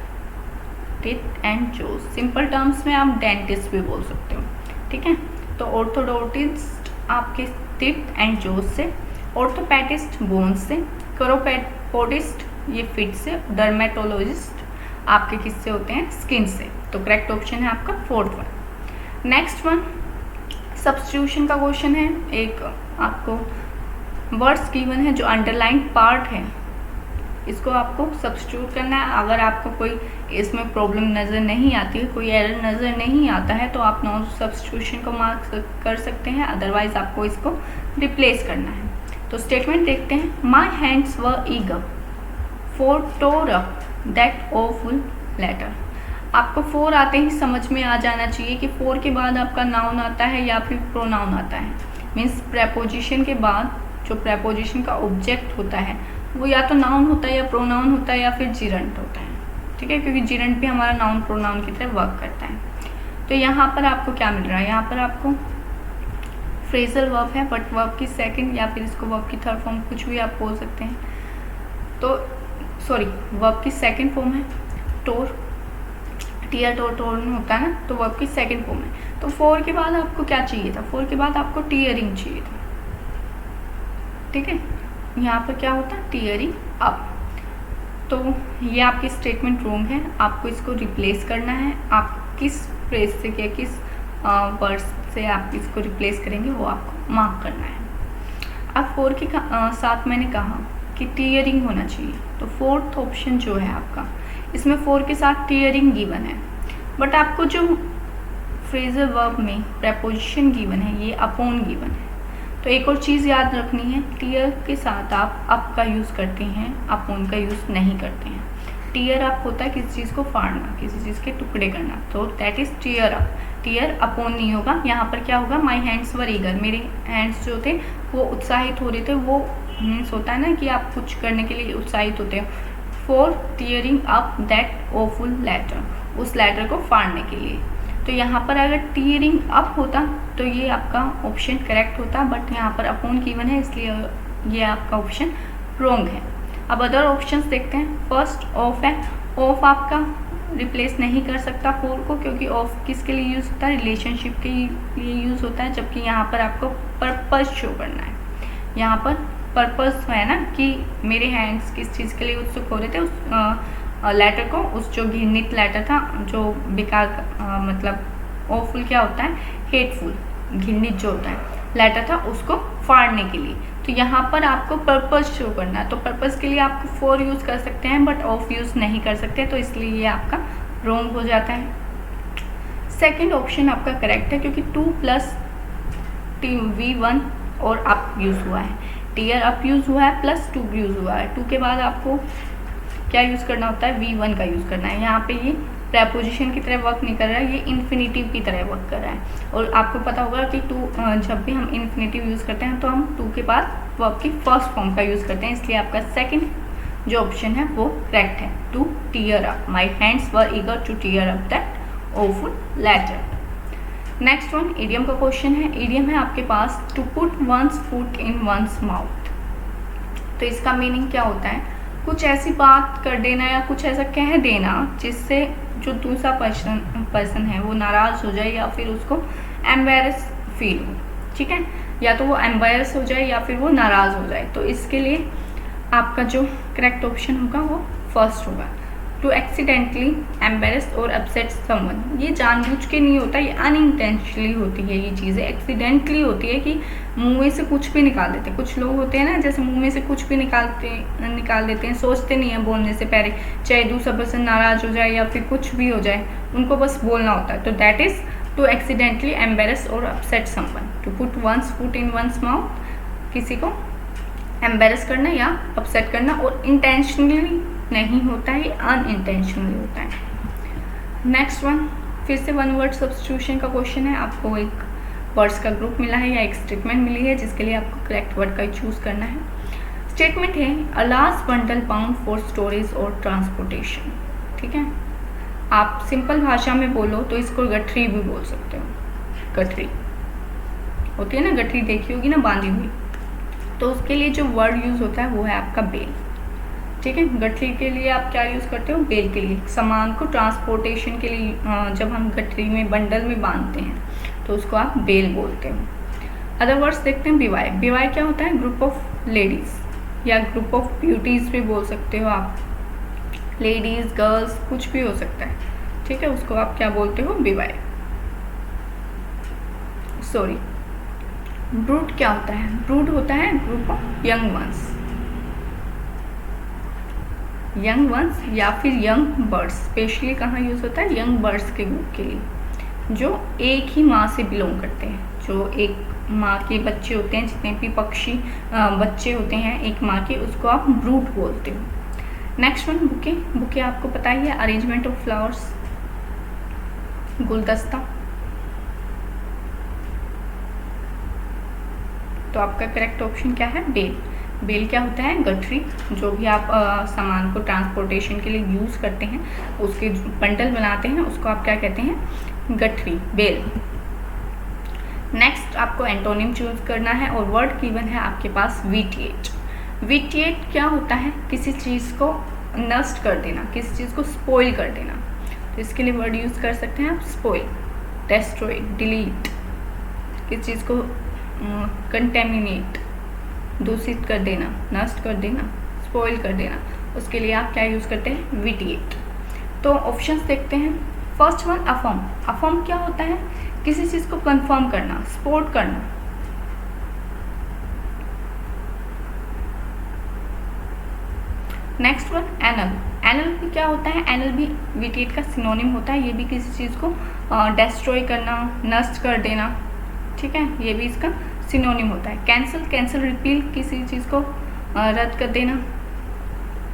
teeth and jaws, simple terms में आप डेंटिस्ट भी बोल सकते हो, ठीक है। तो ऑर्थोडोंटिस्ट आपके टीथ एंड जोज से, ऑर्थोपेडिस्ट बोन्स से, क्रोपोडिस्ट ये फिट से, डर्मेटोलॉजिस्ट आपके किससे होते हैं, स्किन से। तो करेक्ट ऑप्शन है आपका fourth one. Next one substitution का क्वेश्चन है। एक आपको वर्ड्स गिवन है, जो अंडरलाइन पार्ट है इसको आपको सब्स्टिट्यूट करना है। अगर आपको कोई इसमें प्रॉब्लम नज़र नहीं आती है, कोई एरर नज़र नहीं आता है, तो आप नॉन सब्स्टिट्यूशन को मार्क कर सकते हैं, अदरवाइज आपको इसको रिप्लेस करना है। तो स्टेटमेंट देखते हैं। My hands were eager for tore up that awful letter. आपको फोर आते ही समझ में आ जाना चाहिए कि फोर के बाद आपका नाउन आता है या फिर प्रोनाउन आता है। मीन्स प्रेपोजिशन के बाद जो प्रेपोजिशन का ऑब्जेक्ट होता है वो या तो नाउन होता है या प्रोनाउन होता है या फिर जिरंट होता है, ठीक है, क्योंकि जिरंट भी हमारा नाउन प्रोनाउन की तरह वर्क करता है। तो यहाँ पर आपको क्या मिल रहा है, यहाँ पर आपको फ्रेजल वर्ब है, बट वर्ब की सेकंड या फिर इसको वर्ब की थर्ड फॉर्म कुछ भी आप बोल सकते हैं। तो सॉरी, वर्ब की सेकंड फॉर्म है टोर, टीयर टोर टोर होता है ना, तो वर्ब की सेकंड फॉर्म है। तो फोर के बाद आपको क्या चाहिए था, फोर के बाद आपको टीयरिंग चाहिए था, ठीक है। यहाँ पर क्या होता है, टीयरिंग अप। तो ये आपकी स्टेटमेंट रॉन्ग है, आपको इसको रिप्लेस करना है। आप किस फ्रेज से या किस वर्ड से आप इसको रिप्लेस करेंगे वो आपको मार्क करना है। अब फोर के साथ मैंने कहा कि टीयरिंग होना चाहिए, तो फोर्थ ऑप्शन जो है आपका, इसमें फोर के साथ टीयरिंग गिवन है, बट आपको जो फ्रेजल वर्ब में प्रेपोजिशन गिवन है ये अपॉन गिवन है। तो एक और चीज़ याद रखनी है, टीयर के साथ आप अप का यूज़ करते हैं, अपॉन का यूज़ नहीं करते हैं। टीयर अप होता है किसी चीज़ को फाड़ना, किसी चीज़ के टुकड़े करना, तो that is tear up. Tear upon नहीं होगा। यहाँ पर क्या होगा, माई हैंड्स वर ईगर, मेरे हैंड्स जो थे वो उत्साहित हो रहे थे, वो मीन्स होता है ना कि आप कुछ करने के लिए उत्साहित होते हो। For tearing up that awful letter, उस लेटर को फाड़ने के लिए। तो यहाँ पर अगर टीयरिंग अप होता तो ये आपका ऑप्शन करेक्ट होता, बट यहाँ पर अपॉन गिवन है इसलिए ये आपका ऑप्शन रॉन्ग है। अब अदर ऑप्शंस देखते हैं। फर्स्ट ऑफ है, ऑफ आपका रिप्लेस नहीं कर सकता फॉर को, क्योंकि ऑफ किसके लिए यूज़ होता है, रिलेशनशिप के लिए यूज़ होता है, जबकि यहाँ पर आपको पर्पस शो करना है। यहाँ पर पर्पस है ना कि मेरे हैंड्स किस चीज़ के लिए उत्सुक हो रहे थे, उस लेटर को, उस जो घृणित लेटर था, जो बेकार मतलब ऑफुल क्या होता है, हेटफुल, घृणित जो होता है लेटर था, उसको फाड़ने के लिए। तो यहाँ पर आपको पर्पस शो करना है, तो पर्पस के लिए आप फॉर यूज़ कर सकते हैं बट ऑफ यूज़ नहीं कर सकते, तो इसलिए ये आपका रॉन्ग हो जाता है। सेकंड ऑप्शन आपका करेक्ट है, क्योंकि 2 प्लस V1 और अप यूज़ हुआ है, टीयर अप यूज़ हुआ है प्लस 2 यूज़ हुआ है। 2 के बाद आपको क्या यूज़ करना होता है, V1 का यूज़ करना है। यहाँ पे ये प्रेपोजिशन की तरह वर्क नहीं कर रहा है, ये इन्फिनेटिव की तरह वर्क कर रहा है। और आपको पता होगा कि 2 जब भी हम इन्फिनेटिव यूज़ करते हैं तो हम 2 के बाद वर्ब की फर्स्ट फॉर्म का यूज़ करते हैं, इसलिए आपका सेकंड जो ऑप्शन है वो करेक्ट है, to tear up. My hands were eager to tear up that awful letter. Next one idiom का क्वेश्चन है। इडियम है आपके पास to put one's foot in one's mouth. तो इसका मीनिंग क्या होता है, कुछ ऐसी बात कर देना या कुछ ऐसा कह देना जिससे जो दूसरा पर्सन है वो नाराज़ हो जाए या फिर उसको एम्बेरस फील हो, ठीक है, या तो वो एम्बेरस हो जाए या फिर वो नाराज़ हो जाए। तो इसके लिए आपका जो करेक्ट ऑप्शन होगा वो फर्स्ट होगा, टू एक्सीडेंटली एम्बेरस और अपसेट समवन। ये जानबूझ के नहीं होता, ये अनइंटेंशनली होती है। ये चीज़ें एक्सीडेंटली होती है कि मुंह में से कुछ भी निकाल देते हैं। कुछ लोग होते हैं ना, जैसे मुंह में से कुछ भी निकाल देते हैं, सोचते नहीं है बोलने से पहले, चाहे दूसरा पर्सन नाराज़ हो जाए या फिर कुछ भी हो जाए, उनको बस बोलना होता है। तो that is to accidentally embarrass और upset someone. To put one's foot in one's mouth, किसी को एम्बेरस करना या अपसेट करना, और इंटेंशनली नहीं होता है, अनइंटेंशनली होता है। नेक्स्ट वन फिर से वन वर्ड सब्स्टिट्यूशन का क्वेश्चन है। आपको एक वर्ड्स का ग्रुप मिला है या एक स्टेटमेंट मिली है जिसके लिए आपको करेक्ट वर्ड का चूज़ करना है। स्टेटमेंट है a large bundle bound for storage और ट्रांसपोर्टेशन, ठीक है। आप सिंपल भाषा में बोलो तो इसको गठरी भी बोल सकते हो। गठरी होती है ना, गठरी देखी होगी ना बांधी हुई, तो उसके लिए जो वर्ड यूज़ होता है वो है आपका बेल, ठीक है। गठरी के लिए आप क्या यूज़ करते हो, बेल के लिए। सामान को ट्रांसपोर्टेशन के लिए जब हम गठरी में बंडल में बांधते हैं तो उसको आप बेल बोलते हो। अदर वर्ड्स देखते हैं। बिवाय, बिवाय क्या होता है, ग्रुप ऑफ लेडीज़ या ग्रुप ऑफ ब्यूटीज़ भी बोल सकते हो आप, लेडीज़ गर्ल्स कुछ भी हो सकता है, ठीक है, उसको आप क्या बोलते हो, बिवाय। सॉरी, ब्रूड क्या होता है, ब्रूड होता है group of young ones, young ones या फिर यंग बर्ड्स। स्पेशली कहाँ यूज़ होता है, यंग बर्ड्स के ग्रुप के लिए जो एक ही माँ से बिलोंग करते हैं, जो एक माँ के बच्चे होते हैं, जितने भी पक्षी बच्चे होते हैं एक माँ के, उसको आप ब्रूड बोलते हो। Next one bouquet. बुके आपको पता ही है, अरेंजमेंट ऑफ फ्लावर्स, गुलदस्ता। तो आपका करेक्ट ऑप्शन क्या है, बेल। बेल क्या होता है, गठरी। जो भी आप सामान को ट्रांसपोर्टेशन के लिए यूज़ करते हैं, उसके बंडल बनाते हैं, उसको आप क्या कहते हैं, गठरी, बेल। नेक्स्ट आपको एंटोनिम चूज करना है और वर्ड गिवन है आपके पास विटिएट। विटिएट क्या होता है, किसी चीज़ को नष्ट कर देना, किसी चीज़ को स्पॉइल कर देना। तो इसके लिए वर्ड यूज़ कर सकते हैं आप, स्पॉइल, डेस्ट्रॉय, डिलीट। किसी चीज़ को कंटेमिनेट, दूषित कर देना, नष्ट कर देना, स्पॉइल कर देना, उसके लिए आप क्या यूज़ करते हैं, विटिएट। तो ऑप्शंस देखते हैं। First one affirm. अफर्म क्या होता है, किसी चीज़ को कंफर्म करना, सपोर्ट करना। Next one anal. एनल भी क्या होता है, एनल भी विटिएट का सिनोनिम होता है। ये भी किसी चीज़ को डिस्ट्रॉय करना, नष्ट कर देना, ठीक है, ये भी इसका सिनोनिम होता है। कैंसिल, कैंसिल रिपील, किसी चीज़ को रद्द कर देना,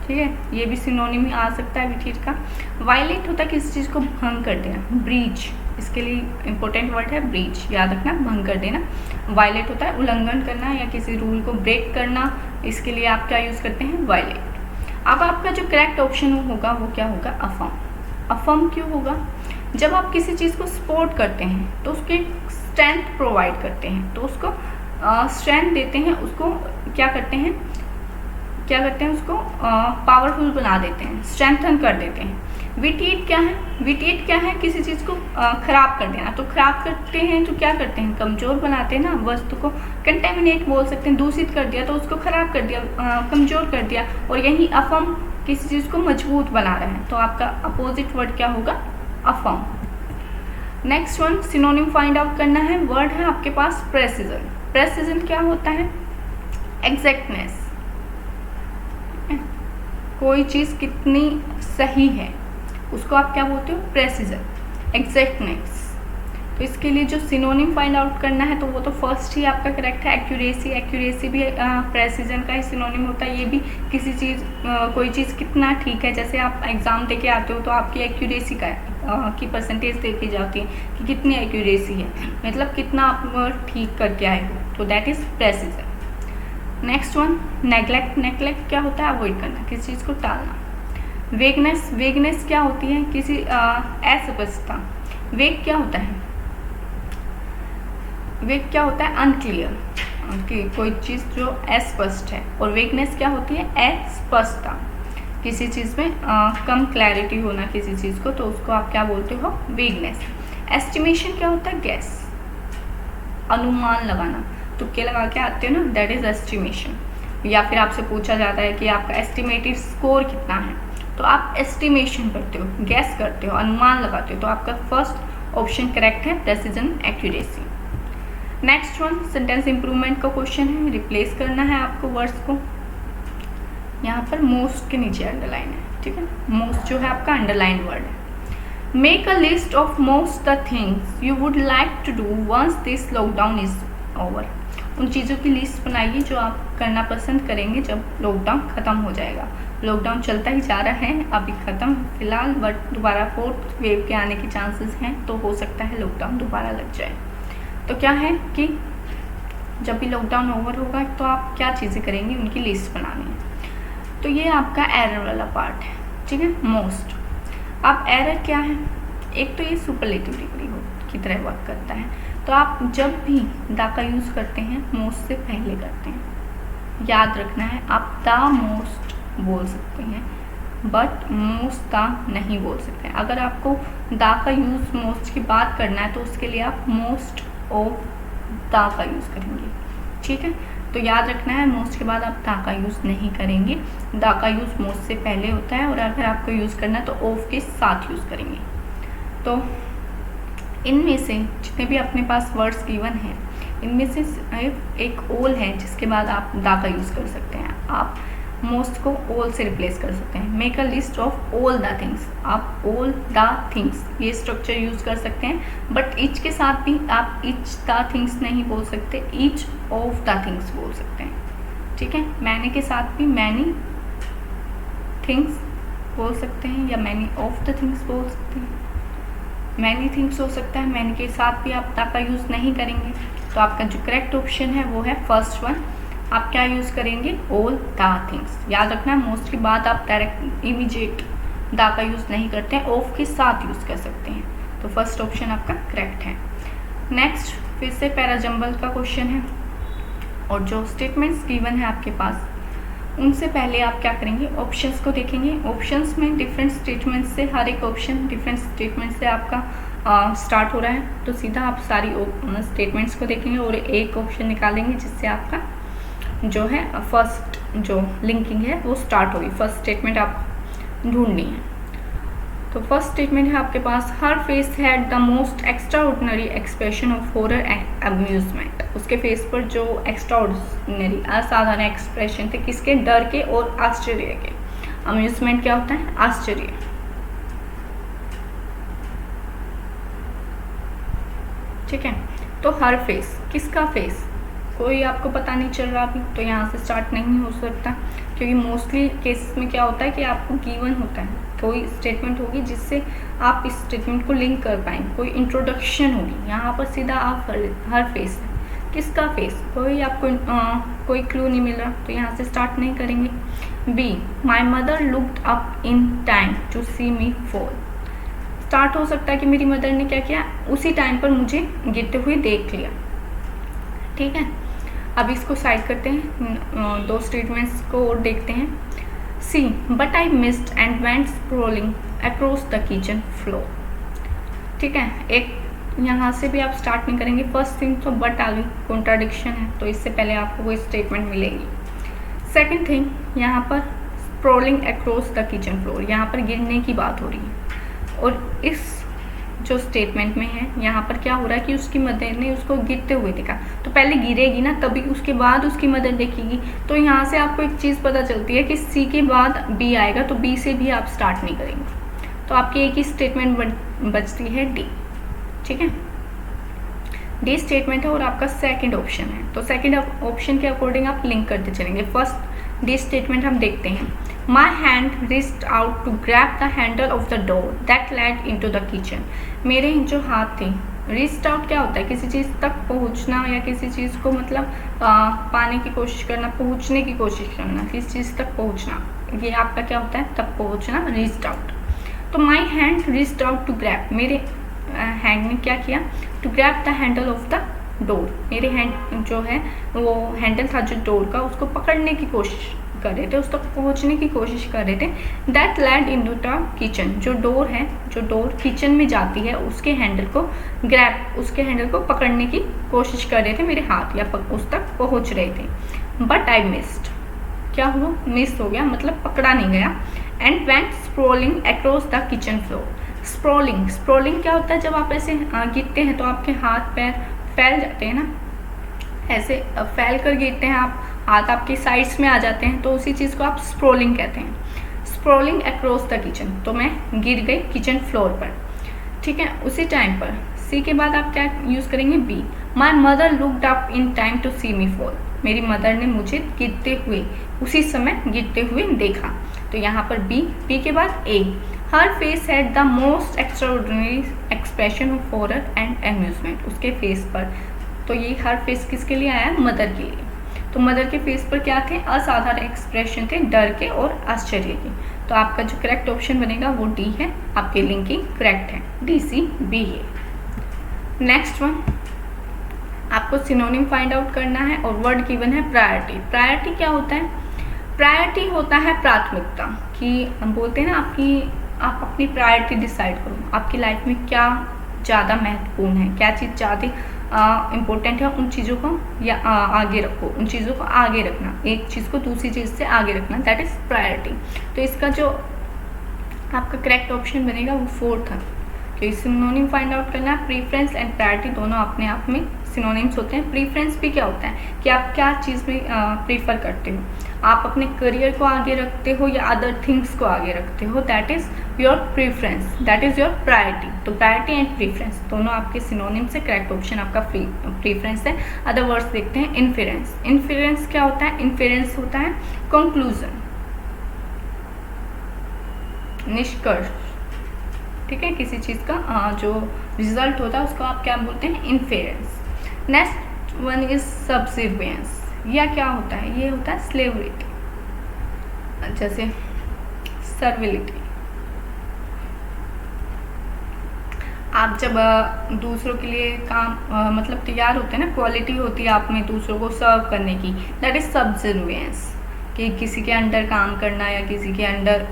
ठीक है, ये भी सिनोनिम ही आ सकता है विटिएट का। वायलेट होता है किसी चीज़ को भंग कर देना, ब्रीच, इसके लिए इंपॉर्टेंट वर्ड है ब्रीच, याद रखना, भंग कर देना। वायलेट होता है उल्लंघन करना या किसी रूल को ब्रेक करना, इसके लिए आप क्या यूज़ करते हैं, वायलेट। अब आपका जो करेक्ट ऑप्शन होगा वो क्या होगा, अफर्म। अफर्म क्यों होगा, जब आप किसी चीज़ को सपोर्ट करते हैं तो उसको एक स्ट्रेंथ प्रोवाइड करते हैं, तो उसको स्ट्रेंथ देते हैं, उसको क्या करते हैं उसको पावरफुल बना देते हैं, स्ट्रेंथन कर देते हैं। विटिएट क्या है? विटिएट क्या है? किसी चीज़ को खराब कर देना। तो खराब करते हैं तो क्या करते हैं? कमज़ोर बनाते हैं ना वस्तु को। कंटेमिनेट बोल सकते हैं, दूषित कर दिया तो उसको खराब कर दिया, कमज़ोर कर दिया। और यही अफर्म किसी चीज़ को मजबूत बना रहे हैं, तो आपका अपोजिट वर्ड क्या होगा? Affirm. Next one synonym find out करना है। वर्ड है आपके पास प्रेसिजन। प्रेसिजन क्या होता है? एग्जैक्टनेस, कोई चीज़ कितनी सही है उसको आप क्या बोलते हो? Precision, exactness. तो इसके लिए जो सिनोनिम फाइंड आउट करना है तो वो तो फर्स्ट ही आपका करेक्ट है, एक्यूरेसी। एक्यूरेसी भी प्रेसिजन का ही सिनोनिम होता है। ये भी किसी चीज़ कोई चीज़ कितना ठीक है, जैसे आप एग्ज़ाम दे के आते हो तो आपकी एक्यूरेसी का की परसेंटेज देखी जाती है कि कितनी एक्यूरेसी है, मतलब कितना आप ठीक करके आए हो, तो that is precision. Next one neglect. Neglect क्या होता है? अवॉइड करना, किसी चीज़ को टालना। वेगनेस। वेगनेस क्या होती है? किसी अस्पष्टता। वेग क्या होता है? वेग क्या होता है? अनक्लियर, कि कोई चीज़ जो अस्पष्ट है। और वेगनेस क्या होती है? अस्पष्टता, किसी चीज़ में कम क्लैरिटी होना किसी चीज़ को, तो उसको आप क्या बोलते हो? वेगनेस। एस्टिमेशन क्या होता है? गैस, अनुमान लगाना, तुक्के लगा के आते हो ना, दैट इज एस्टिमेशन। या फिर आपसे पूछा जाता है कि आपका एस्टिमेटेड स्कोर कितना है, तो आप एस्टिमेशन करते हो, गैस करते हो, अनुमान लगाते हो। तो आपका फर्स्ट ऑप्शन करेक्ट है, precision, accuracy. Next one sentence improvement का क्वेश्चन है। रिप्लेस करना है आपको वर्ड्स को। यहाँ पर मोस्ट के नीचे अंडरलाइन है, ठीक है। मोस्ट जो है आपका अंडरलाइन वर्ड है। Make a list of most the things you would like to do once this lockdown is over. उन चीज़ों की लिस्ट बनाइए जो आप करना पसंद करेंगे जब लॉकडाउन ख़त्म हो जाएगा। लॉकडाउन चलता ही जा रहा है, अभी ख़त्म फिलहाल, बट दोबारा फोर्थ वेव के आने के चांसेस हैं, तो हो सकता है लॉकडाउन दोबारा लग जाए। तो क्या है कि जब भी लॉकडाउन ओवर होगा तो आप क्या चीज़ें करेंगे, उनकी लिस्ट बनानी है। तो ये आपका एरर वाला पार्ट है, ठीक है, मोस्ट। अब एरर क्या है? एक तो ये सुपरलेटिव डिग्री की तरह वर्क करता है। तो आप जब भी दा का यूज़ करते हैं मोस्ट से पहले करते हैं, याद रखना है। आप द मोस्ट बोल सकते हैं बट मोस्ट दा नहीं बोल सकते हैं। अगर आपको दा का यूज़ मोस्ट की बात करना है तो उसके लिए आप मोस्ट ऑफ दा का यूज़ करेंगे, ठीक है। तो याद रखना है, मोस्ट के बाद आप दा का यूज़ नहीं करेंगे, दा का यूज़ मोस्ट से पहले होता है। और अगर आपको यूज़ करना है तो ऑफ के साथ यूज़ करेंगे। तो इनमें से जितने भी अपने पास वर्ड्स गिवन हैं, इनमें से एक ओल है जिसके बाद आप दा का यूज़ कर सकते हैं। आप मोस्ट को ओल से रिप्लेस कर सकते हैं। Make a list of all the things, आप ऑल द थिंग्स ये स्ट्रक्चर यूज़ कर सकते हैं। बट ईच के साथ भी आप ईच द थिंग्स नहीं बोल सकते, ईच ऑफ द थिंग्स बोल सकते हैं, ठीक है। मैनी के साथ भी मैनी थिंग्स बोल सकते हैं या मैनी ऑफ द थिंग्स बोल सकते हैं। मैनी थिंग्स हो सकता है, मैनी के साथ भी आप दा का यूज़ नहीं करेंगे। तो आपका जो करेक्ट ऑप्शन है वो है फर्स्ट वन। आप क्या यूज़ करेंगे? All the things. याद रखना है, मोस्ट की बात आप डायरेक्ट इमीडिएट दा का यूज़ नहीं करते हैं, ऑफ के साथ यूज़ कर सकते हैं। तो फर्स्ट ऑप्शन आपका करेक्ट है। नेक्स्ट फिर से पैराजंबल का क्वेश्चन है, और जो स्टेटमेंट्स गिवन है आपके पास उनसे पहले आप क्या करेंगे? ऑप्शंस को देखेंगे। ऑप्शंस में डिफरेंट स्टेटमेंट्स से, हर एक ऑप्शन डिफरेंट स्टेटमेंट से आपका स्टार्ट हो रहा है। तो सीधा आप सारी स्टेटमेंट्स को देखेंगे और एक ऑप्शन निकालेंगे जिससे आपका जो है फर्स्ट जो लिंकिंग है वो स्टार्ट होगी। फर्स्ट स्टेटमेंट आपको ढूंढनी है। तो फर्स्ट स्टेटमेंट है आपके पास, her face had the most extra ordinary expression of horror and amusement. उसके फेस पर जो एक्स्ट्रा ऑर्डिनरी असाधारण एक्सप्रेशन थे, किसके? डर के और आश्चर्य के। अम्यूजमेंट क्या होता है? आश्चर्य, ठीक है। तो हर फेस, किसका फेस? कोई आपको पता नहीं चल रहा अभी, तो यहाँ से स्टार्ट नहीं हो सकता, क्योंकि मोस्टली केसेस में क्या होता है कि आपको गिवन होता है, कोई स्टेटमेंट होगी जिससे आप इस स्टेटमेंट को लिंक कर पाएंगे, कोई इंट्रोडक्शन होगी। यहाँ पर सीधा आप हर फेस, किसका फेस? कोई आपको कोई क्लू नहीं मिल रहा, तो यहाँ से स्टार्ट नहीं करेंगे। B, my mother looked up in time to see me fall. Start हो सकता है कि मेरी मदर ने क्या किया, उसी टाइम पर मुझे गिरते हुए देख लिया। ठीक है, अब इसको साइड करते हैं, दो स्टेटमेंट्स को और देखते हैं। C but I missed and went scrolling across the kitchen floor. ठीक है, एक यहाँ से भी आप स्टार्ट नहीं करेंगे, फर्स्ट थिंग तो बट आ गई, कॉन्ट्राडिक्शन है, तो इससे पहले आपको कोई स्टेटमेंट मिलेगी। सेकंड थिंग, यहाँ पर scrolling across the kitchen floor, यहाँ पर गिरने की बात हो रही है, और इस जो स्टेटमेंट में है यहाँ पर क्या हो रहा है कि उसकी मदर ने उसको गिरते हुए देखा, तो पहले गिरेगी ना, तभी उसके बाद उसकी मदर देखेगी। तो यहाँ से आपको एक चीज़ पता चलती है कि सी के बाद बी आएगा, तो बी से भी आप स्टार्ट नहीं करेंगे, तो आपकी एक ही स्टेटमेंट बचती है डी। ठीक है, डी स्टेटमेंट है और आपका सेकंड ऑप्शन है, तो सेकंड ऑप्शन के अकॉर्डिंग आप लिंक करते चलेंगे। फर्स्ट डी स्टेटमेंट हम देखते हैं। My hand reached out to grab the handle of the door that led into the kitchen. मेरे जो हाथ थे, रिस्ट आउट क्या होता है, किसी चीज़ तक पहुंचना या किसी चीज़ को मतलब पाने की कोशिश करना, पहुंचने की कोशिश करना, किसी चीज़ तक पहुंचना, ये आपका क्या होता है, तक पहुंचना, रिस्ट आउट। तो my hand reached out to grab, मेरे हैंड ने क्या किया, to grab the handle of the door, मेरे हैंड जो है वो हैंडल था जो डोर का, उसको पकड़ने की कोशिश कर रहे थे, उस तक पहुंचने की कोशिश कर रहे थे। That led into the kitchen, जो डोर है, जो डोर किचन में जाती है, उसके हैंडल को ग्रैब, उसके हैंडल को पकड़ने की कोशिश कर रहे थे मेरे हाथ, या उस तक पहुंच रहे थे। बट आई मिस्ड, क्या हुआ, मिस हो गया, मतलब पकड़ा नहीं गया। And went scrolling across the kitchen floor. Scrolling, scrolling क्या होता है, जब आप ऐसे गिरते हैं तो आपके हाथ पैर फैल जाते हैं ना, ऐसे फैल कर गिरते हैं आप, हाथ आपके साइड्स में आ जाते हैं, तो उसी चीज़ को आप स्क्रॉलिंग कहते हैं। स्क्रॉलिंग अक्रॉस द किचन, तो मैं गिर गई किचन फ्लोर पर। ठीक है, उसी टाइम पर सी के बाद आप क्या यूज़ करेंगे, B. My mother looked up in time to see me fall, मेरी मदर ने मुझे गिरते हुए, उसी समय गिरते हुए देखा, तो यहाँ पर बी। बी के बाद A. Her face had the most extraordinary expression of horror and amusement, उसके फेस पर, तो ये हर फेस किसके लिए आया, मदर के लिए, तो मदर के फेस पर क्या थे, असाधारण एक्सप्रेशन थे, डर के और आश्चर्य के, तो आपका जो करेक्ट ऑप्शन बनेगा वो डी है, आपकी लिंकिंग करेक्ट है, डी सी बी है। नेक्स्ट वन, आपको सिनोनिम फाइंड आउट करना है और वर्ड गिवन है प्रायोरिटी। प्रायोरिटी क्या होता है, प्रायोरिटी होता है प्राथमिकता, कि हम बोलते हैं ना आप अपनी प्रायोरिटी डिसाइड करो, आपकी लाइफ में क्या ज़्यादा महत्वपूर्ण है, क्या चीज़ ज़्यादा इम्पोर्टेंट है, उन चीज़ों को या आगे रखो, उन चीज़ों को आगे रखना, एक चीज़ को दूसरी चीज़ से आगे रखना, दैट इज़ प्रायोरिटी। तो इसका जो आपका करेक्ट ऑप्शन बनेगा वो फोर्थ है, तो सिनोनिम फाइंड आउट करना है। प्रीफरेंस एंड प्रायोरिटी दोनों अपने आप में सिनोनिम्स होते हैं। प्रीफरेंस भी क्या होता है कि आप क्या चीज़ में प्रीफर करते हो, आप अपने करियर को आगे रखते हो या अदर थिंग्स को आगे रखते हो, that is your preference, that is your priority. तो प्रायोरिटी एंड प्रीफरेंस दोनों आपके सिनोनिम से, करेक्ट ऑप्शन आपका प्रीफरेंस है। अदर वर्ड्स देखते हैं। इन्फेरेंस, इन्फेरेंस क्या होता है, इन्फेरेंस होता है कंक्लूजन, निष्कर्ष, ठीक है, किसी चीज़ का जो रिजल्ट होता है उसको आप क्या बोलते हैं, inference. Next one is subsequence, या क्या होता है, ये होता है स्लेवरिटी, जैसे सर्विलिटी। आप जब दूसरों के लिए काम मतलब तैयार होते हैं ना, क्वालिटी होती है आप में दूसरों को सर्व करने की, दैट इज सब्सिक्वेंस, कि किसी के अंडर काम करना या किसी के अंडर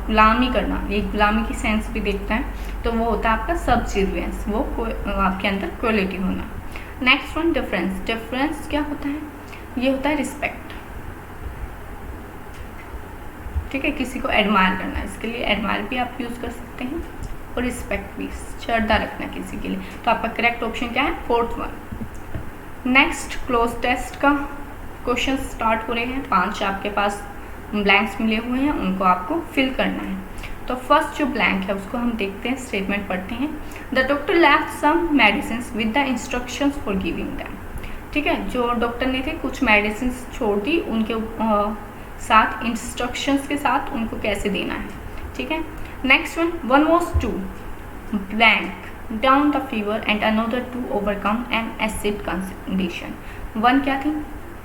गुलामी करना, ये गुलामी की सेंस भी देखता है, तो वो होता है आपका सब्सिक्वेंस, वो आपके अंदर क्वालिटी होना। नेक्स्ट वन डिफरेंस, डिफरेंस क्या होता है, ये होता है रिस्पेक्ट, ठीक है, किसी को एडमायर करना, इसके लिए एडमायर भी आप यूज़ कर सकते हैं, और रिस्पेक्ट भी, श्रद्धा रखना किसी के लिए। तो आपका करेक्ट ऑप्शन क्या है, fourth one. Next cloze test का क्वेश्चन स्टार्ट हो रहे हैं, 5 आपके पास ब्लैंक्स मिले हुए हैं, उनको आपको फिल करना है। तो फर्स्ट जो ब्लैंक है उसको हम देखते हैं, स्टेटमेंट पढ़ते हैं। The doctor left some medicine with the instructions for giving them, ठीक है, जो डॉक्टर ने थे कुछ मेडिसिन छोड़ दी, उनके साथ इंस्ट्रक्शंस के साथ उनको कैसे देना है, ठीक है। Next one was to blank down the fever and another to overcome an acid condition. One क्या थी,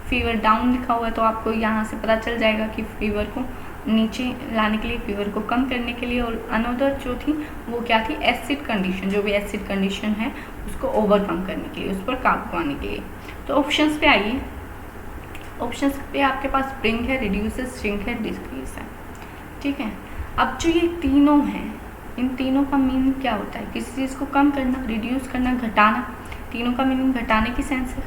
फीवर डाउन लिखा हुआ है, तो आपको यहाँ से पता चल जाएगा कि फीवर को नीचे लाने के लिए, फीवर को कम करने के लिए। और अनदर जो थी वो क्या थी, एसिड कंडीशन, जो भी एसिड कंडीशन है उसको ओवरकम करने के लिए, उस पर काबू पाने के लिए। तो ऑप्शंस पे आइए। ऑप्शंस पे आपके पास ब्रिंग है, रिड्यूसेस, श्रिंक है, डिक्रीज है। ठीक है, अब जो ये तीनों हैं, इन तीनों का मीनिंग क्या होता है? किसी चीज़ को कम करना, रिड्यूस करना, घटाना, तीनों का मीनिंग घटाने की सेंस है।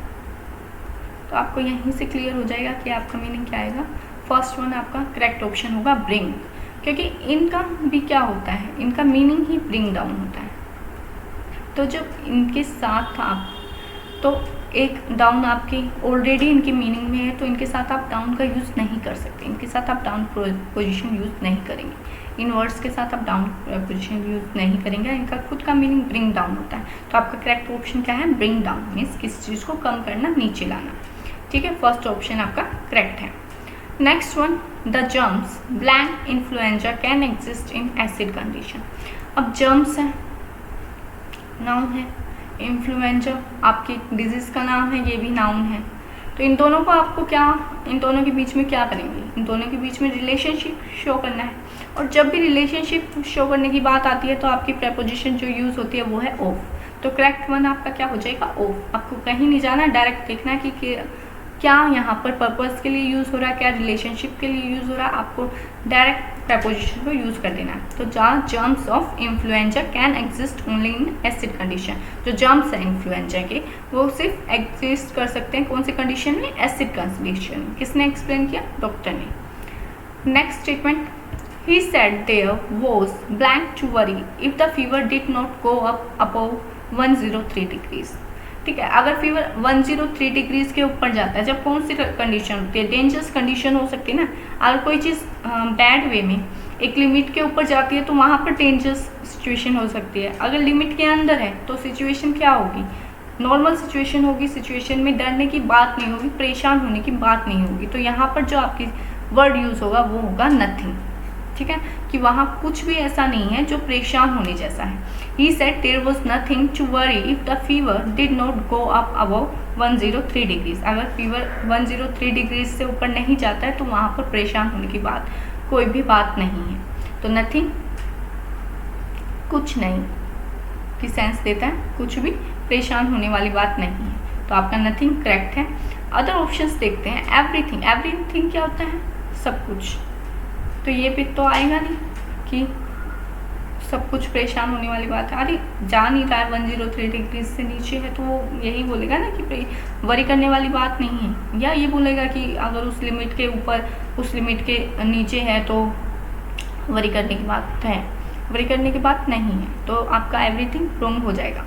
तो आपको यहीं से क्लियर हो जाएगा कि आपका मीनिंग क्या आएगा। फर्स्ट वन आपका करेक्ट ऑप्शन होगा ब्रिंग, क्योंकि इनका भी क्या होता है, इनका मीनिंग ही ब्रिंग डाउन होता है। तो जब इनके साथ आप, तो एक डाउन आपकी ऑलरेडी इनकी मीनिंग में है, तो इनके साथ आप डाउन का यूज़ नहीं कर सकते, इनके साथ आप डाउन पोजीशन यूज़ नहीं करेंगे, इन वर्ड्स के साथ आप डाउन पोजीशन यूज़ नहीं करेंगे, इनका खुद का मीनिंग ब्रिंग डाउन होता है। तो आपका करेक्ट ऑप्शन क्या है, ब्रिंग डाउन, मीन्स किसी चीज़ को कम करना, नीचे लाना। ठीक है, फर्स्ट ऑप्शन आपका करेक्ट है। Next one, the germs blank influenza can exist in acid condition. अब जर्म्स है, नाउन है, इन्फ्लुएंजा आपकी डिजीज़ का नाम है, ये भी नाउन है। तो इन दोनों को आपको क्या, इन दोनों के बीच में क्या करेंगे, इन दोनों के बीच में रिलेशनशिप शो करना है। और जब भी रिलेशनशिप शो करने की बात आती है तो आपकी प्रेपोजिशन जो यूज़ होती है वो है ऑफ। तो करेक्ट वन आपका क्या हो जाएगा, ऑफ। आपको कहीं नहीं जाना, डायरेक्ट देखना है कि क्या यहाँ पर पर्पस के लिए यूज़ हो रहा है, क्या रिलेशनशिप के लिए यूज़ हो रहा है, आपको डायरेक्ट प्रेपोजिशन को यूज़ कर देना है। तो जहाँ germs of influenza can exist only in acid condition, जो जर्म्स हैं इन्फ्लुएंजा के वो सिर्फ एग्जिस्ट कर सकते हैं कौन सी कंडीशन में, एसिड कंडीशन में। किसने एक्सप्लेन किया, डॉक्टर ने। Next statement, he said there was blank to worry if the fever did not go up above 103 degrees. ठीक है, अगर फीवर 103 डिग्रीज के ऊपर जाता है, जब कौन सी कंडीशन होती है, डेंजरस कंडीशन हो सकती है ना। अगर कोई चीज़ बैड वे में एक लिमिट के ऊपर जाती है तो वहाँ पर डेंजरस सिचुएशन हो सकती है। अगर लिमिट के अंदर है तो सिचुएशन क्या होगी, नॉर्मल सिचुएशन होगी, सिचुएशन में डरने की बात नहीं होगी, परेशान होने की बात नहीं होगी। तो यहाँ पर जो आपकी वर्ड यूज़ होगा वो होगा नथिंग। ठीक है, कि वहाँ कुछ भी ऐसा नहीं है जो परेशान होने जैसा है। He said there was nothing to worry if the fever did not go up above 103 degrees. अगर फीवर 103 डिग्रीज से ऊपर नहीं जाता है तो वहाँ पर परेशान होने की बात, कोई भी बात नहीं है। तो नथिंग कुछ नहीं की सेंस देता है, कुछ भी परेशान होने वाली बात नहीं है। तो आपका नथिंग करेक्ट है। अदर ऑप्शंस देखते हैं। एवरीथिंग, एवरीथिंग क्या होता है, सब कुछ। तो ये भी तो आएगा नहीं कि सब कुछ परेशान होने वाली बात है। अरे जा नहीं रहा है 103 डिग्री से नीचे है, तो वो यही बोलेगा ना कि वरी करने वाली बात नहीं है। या ये बोलेगा कि अगर उस लिमिट के ऊपर, उस लिमिट के नीचे है तो वरी करने की बात है, वरी करने की बात नहीं है। तो आपका एवरीथिंग रॉन्ग हो जाएगा।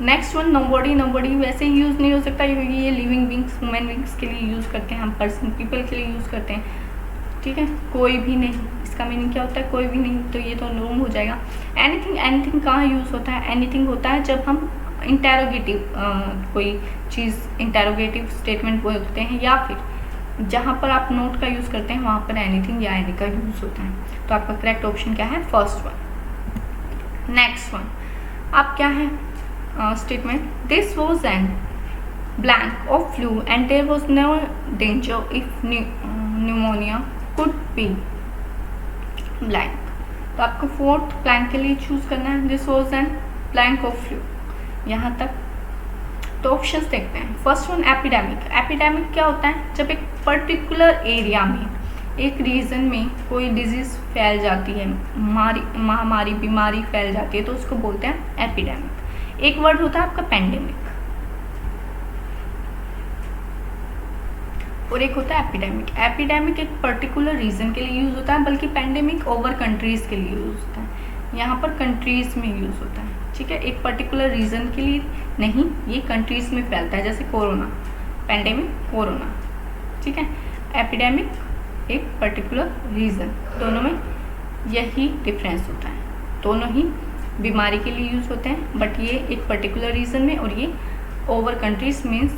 Next one, nobody. नोबॉडी वैसे ही यूज़ नहीं हो सकता क्योंकि ये लिविंग बींग्स, ह्यूमन बींग्स के लिए यूज़ करते हैं हम, पर्सन, पीपल के लिए यूज़ करते हैं। ठीक है, कोई भी नहीं, इसका मीनिंग क्या होता है, कोई भी नहीं। तो ये तो रॉन्ग हो जाएगा। एनीथिंग, एनीथिंग कहाँ यूज़ होता है, एनीथिंग होता है जब हम इंटेरोगेटिव कोई चीज़, इंटेरोगेटिव स्टेटमेंट बोलते हैं, या फिर जहाँ पर आप नोट का यूज़ करते हैं वहाँ पर एनीथिंग या एनी का यूज़ होता है। तो आपका करेक्ट ऑप्शन क्या है, फर्स्ट वन। नेक्स्ट वन, आप क्या है statement, this was an blank of flu and there was no danger if pneumonia could be blank. तो आपको फोर्थ ब्लैंक के लिए चूज करना है, this was an blank of flu, यहाँ तक। तो ऑप्शंस देखते हैं। First one, epidemic. एपिडेमिक क्या होता है, जब एक पर्टिकुलर एरिया में, एक रीजन में कोई डिजीज फैल जाती है, महामारी, बीमारी फैल जाती है, तो उसको बोलते हैं एपिडेमिक। एक वर्ड होता है आपका पेंडेमिक और एक होता है एपिडेमिक। एपिडेमिक एक पर्टिकुलर रीजन के लिए यूज़ होता है, बल्कि पेंडेमिक ओवर कंट्रीज़ के लिए यूज़ होता है। यहाँ पर कंट्रीज़ में यूज़ होता है। ठीक है, एक पर्टिकुलर रीजन के लिए नहीं, ये कंट्रीज़ में फैलता है, जैसे कोरोना, पेंडेमिक कोरोना। ठीक है, एपिडेमिक एक पर्टिकुलर रीजन, दोनों में यही डिफरेंस होता है। दोनों ही बीमारी के लिए यूज़ होते हैं, बट ये एक पर्टिकुलर रीजन में और ये ओवर कंट्रीज मीन्स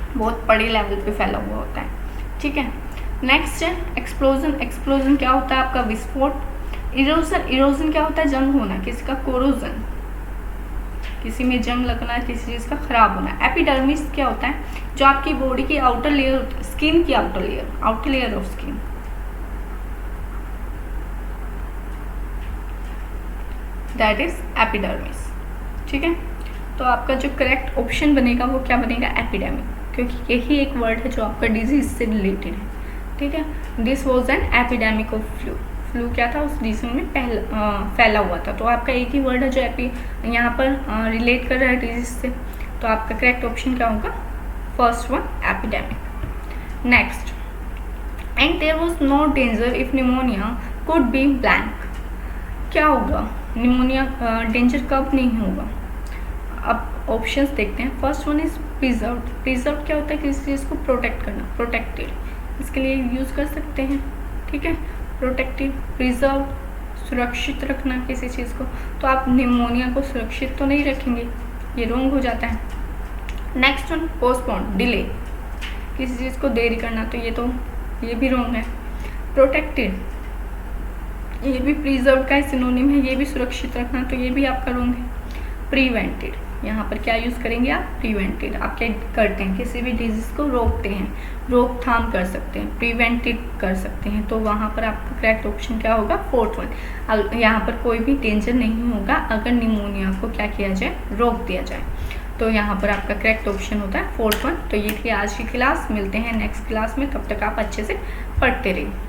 बहुत बड़े लेवल पे फैला हुआ होता है। ठीक है, नेक्स्ट है एक्सप्लोजन। एक्सप्लोजन क्या होता है आपका, विस्फोट। इरोजन, इरोजन क्या होता है, जंग होना, किसी का कोरोजन, किसी में जंग लगना, किसी चीज़ का खराब होना। एपिडर्मिस क्या होता है, जो आपकी बॉडी की आउटर लेयर होती है, स्किन की outer layer of skin. That is epidermis. ठीक है, तो आपका जो करेक्ट ऑप्शन बनेगा वो क्या बनेगा, एपिडेमिक, क्योंकि यही एक वर्ड है जो आपका डिजीज से रिलेटेड है। ठीक है, this was an epidemic of flu. Flu क्या था, उस रीजन में फैला हुआ था। तो आपका एक ही वर्ड है जो यहाँ पर रिलेट कर रहा है डिजीज से, तो आपका करेक्ट ऑप्शन क्या होगा, first one, epidemic. Next, and there was no danger if pneumonia could be blank. क्या होगा, निमोनिया डेंजर कब नहीं होगा। अब ऑप्शंस देखते हैं। First one is preserve. Preserve क्या होता है, किसी चीज़ को प्रोटेक्ट करना, प्रोटेक्टेड, इसके लिए यूज़ कर सकते हैं। ठीक है, प्रोटेक्टिव, प्रिजर्व, सुरक्षित रखना किसी चीज़ को। तो आप निमोनिया को सुरक्षित तो नहीं रखेंगे, ये रॉन्ग हो जाता है। नेक्स्ट वन, पोस्टपोन, डिले, किसी चीज़ को देरी करना, तो ये भी रॉन्ग है। प्रोटेक्टेड, ये भी प्रिजर्व का सिनोनिम है, ये भी सुरक्षित रखना, तो ये भी आपका रॉन्ग है। प्रिवेंटेड, यहाँ पर क्या यूज़ करेंगे आप, प्रिवेंटेड। आप क्या करते हैं, किसी भी डिजीज़ को रोकते हैं, रोकथाम कर सकते हैं, प्रिवेंटेड कर सकते हैं, तो वहाँ पर आपका करेक्ट ऑप्शन क्या होगा, फोर्थ वन। यहाँ पर कोई भी डेंजर नहीं होगा अगर निमोनिया को क्या किया जाए, रोक दिया जाए, तो यहाँ पर आपका करेक्ट ऑप्शन होता है फोर्थ वन। तो ये थी आज की क्लास, मिलते हैं नेक्स्ट क्लास में, तब तक आप अच्छे से पढ़ते रहिए।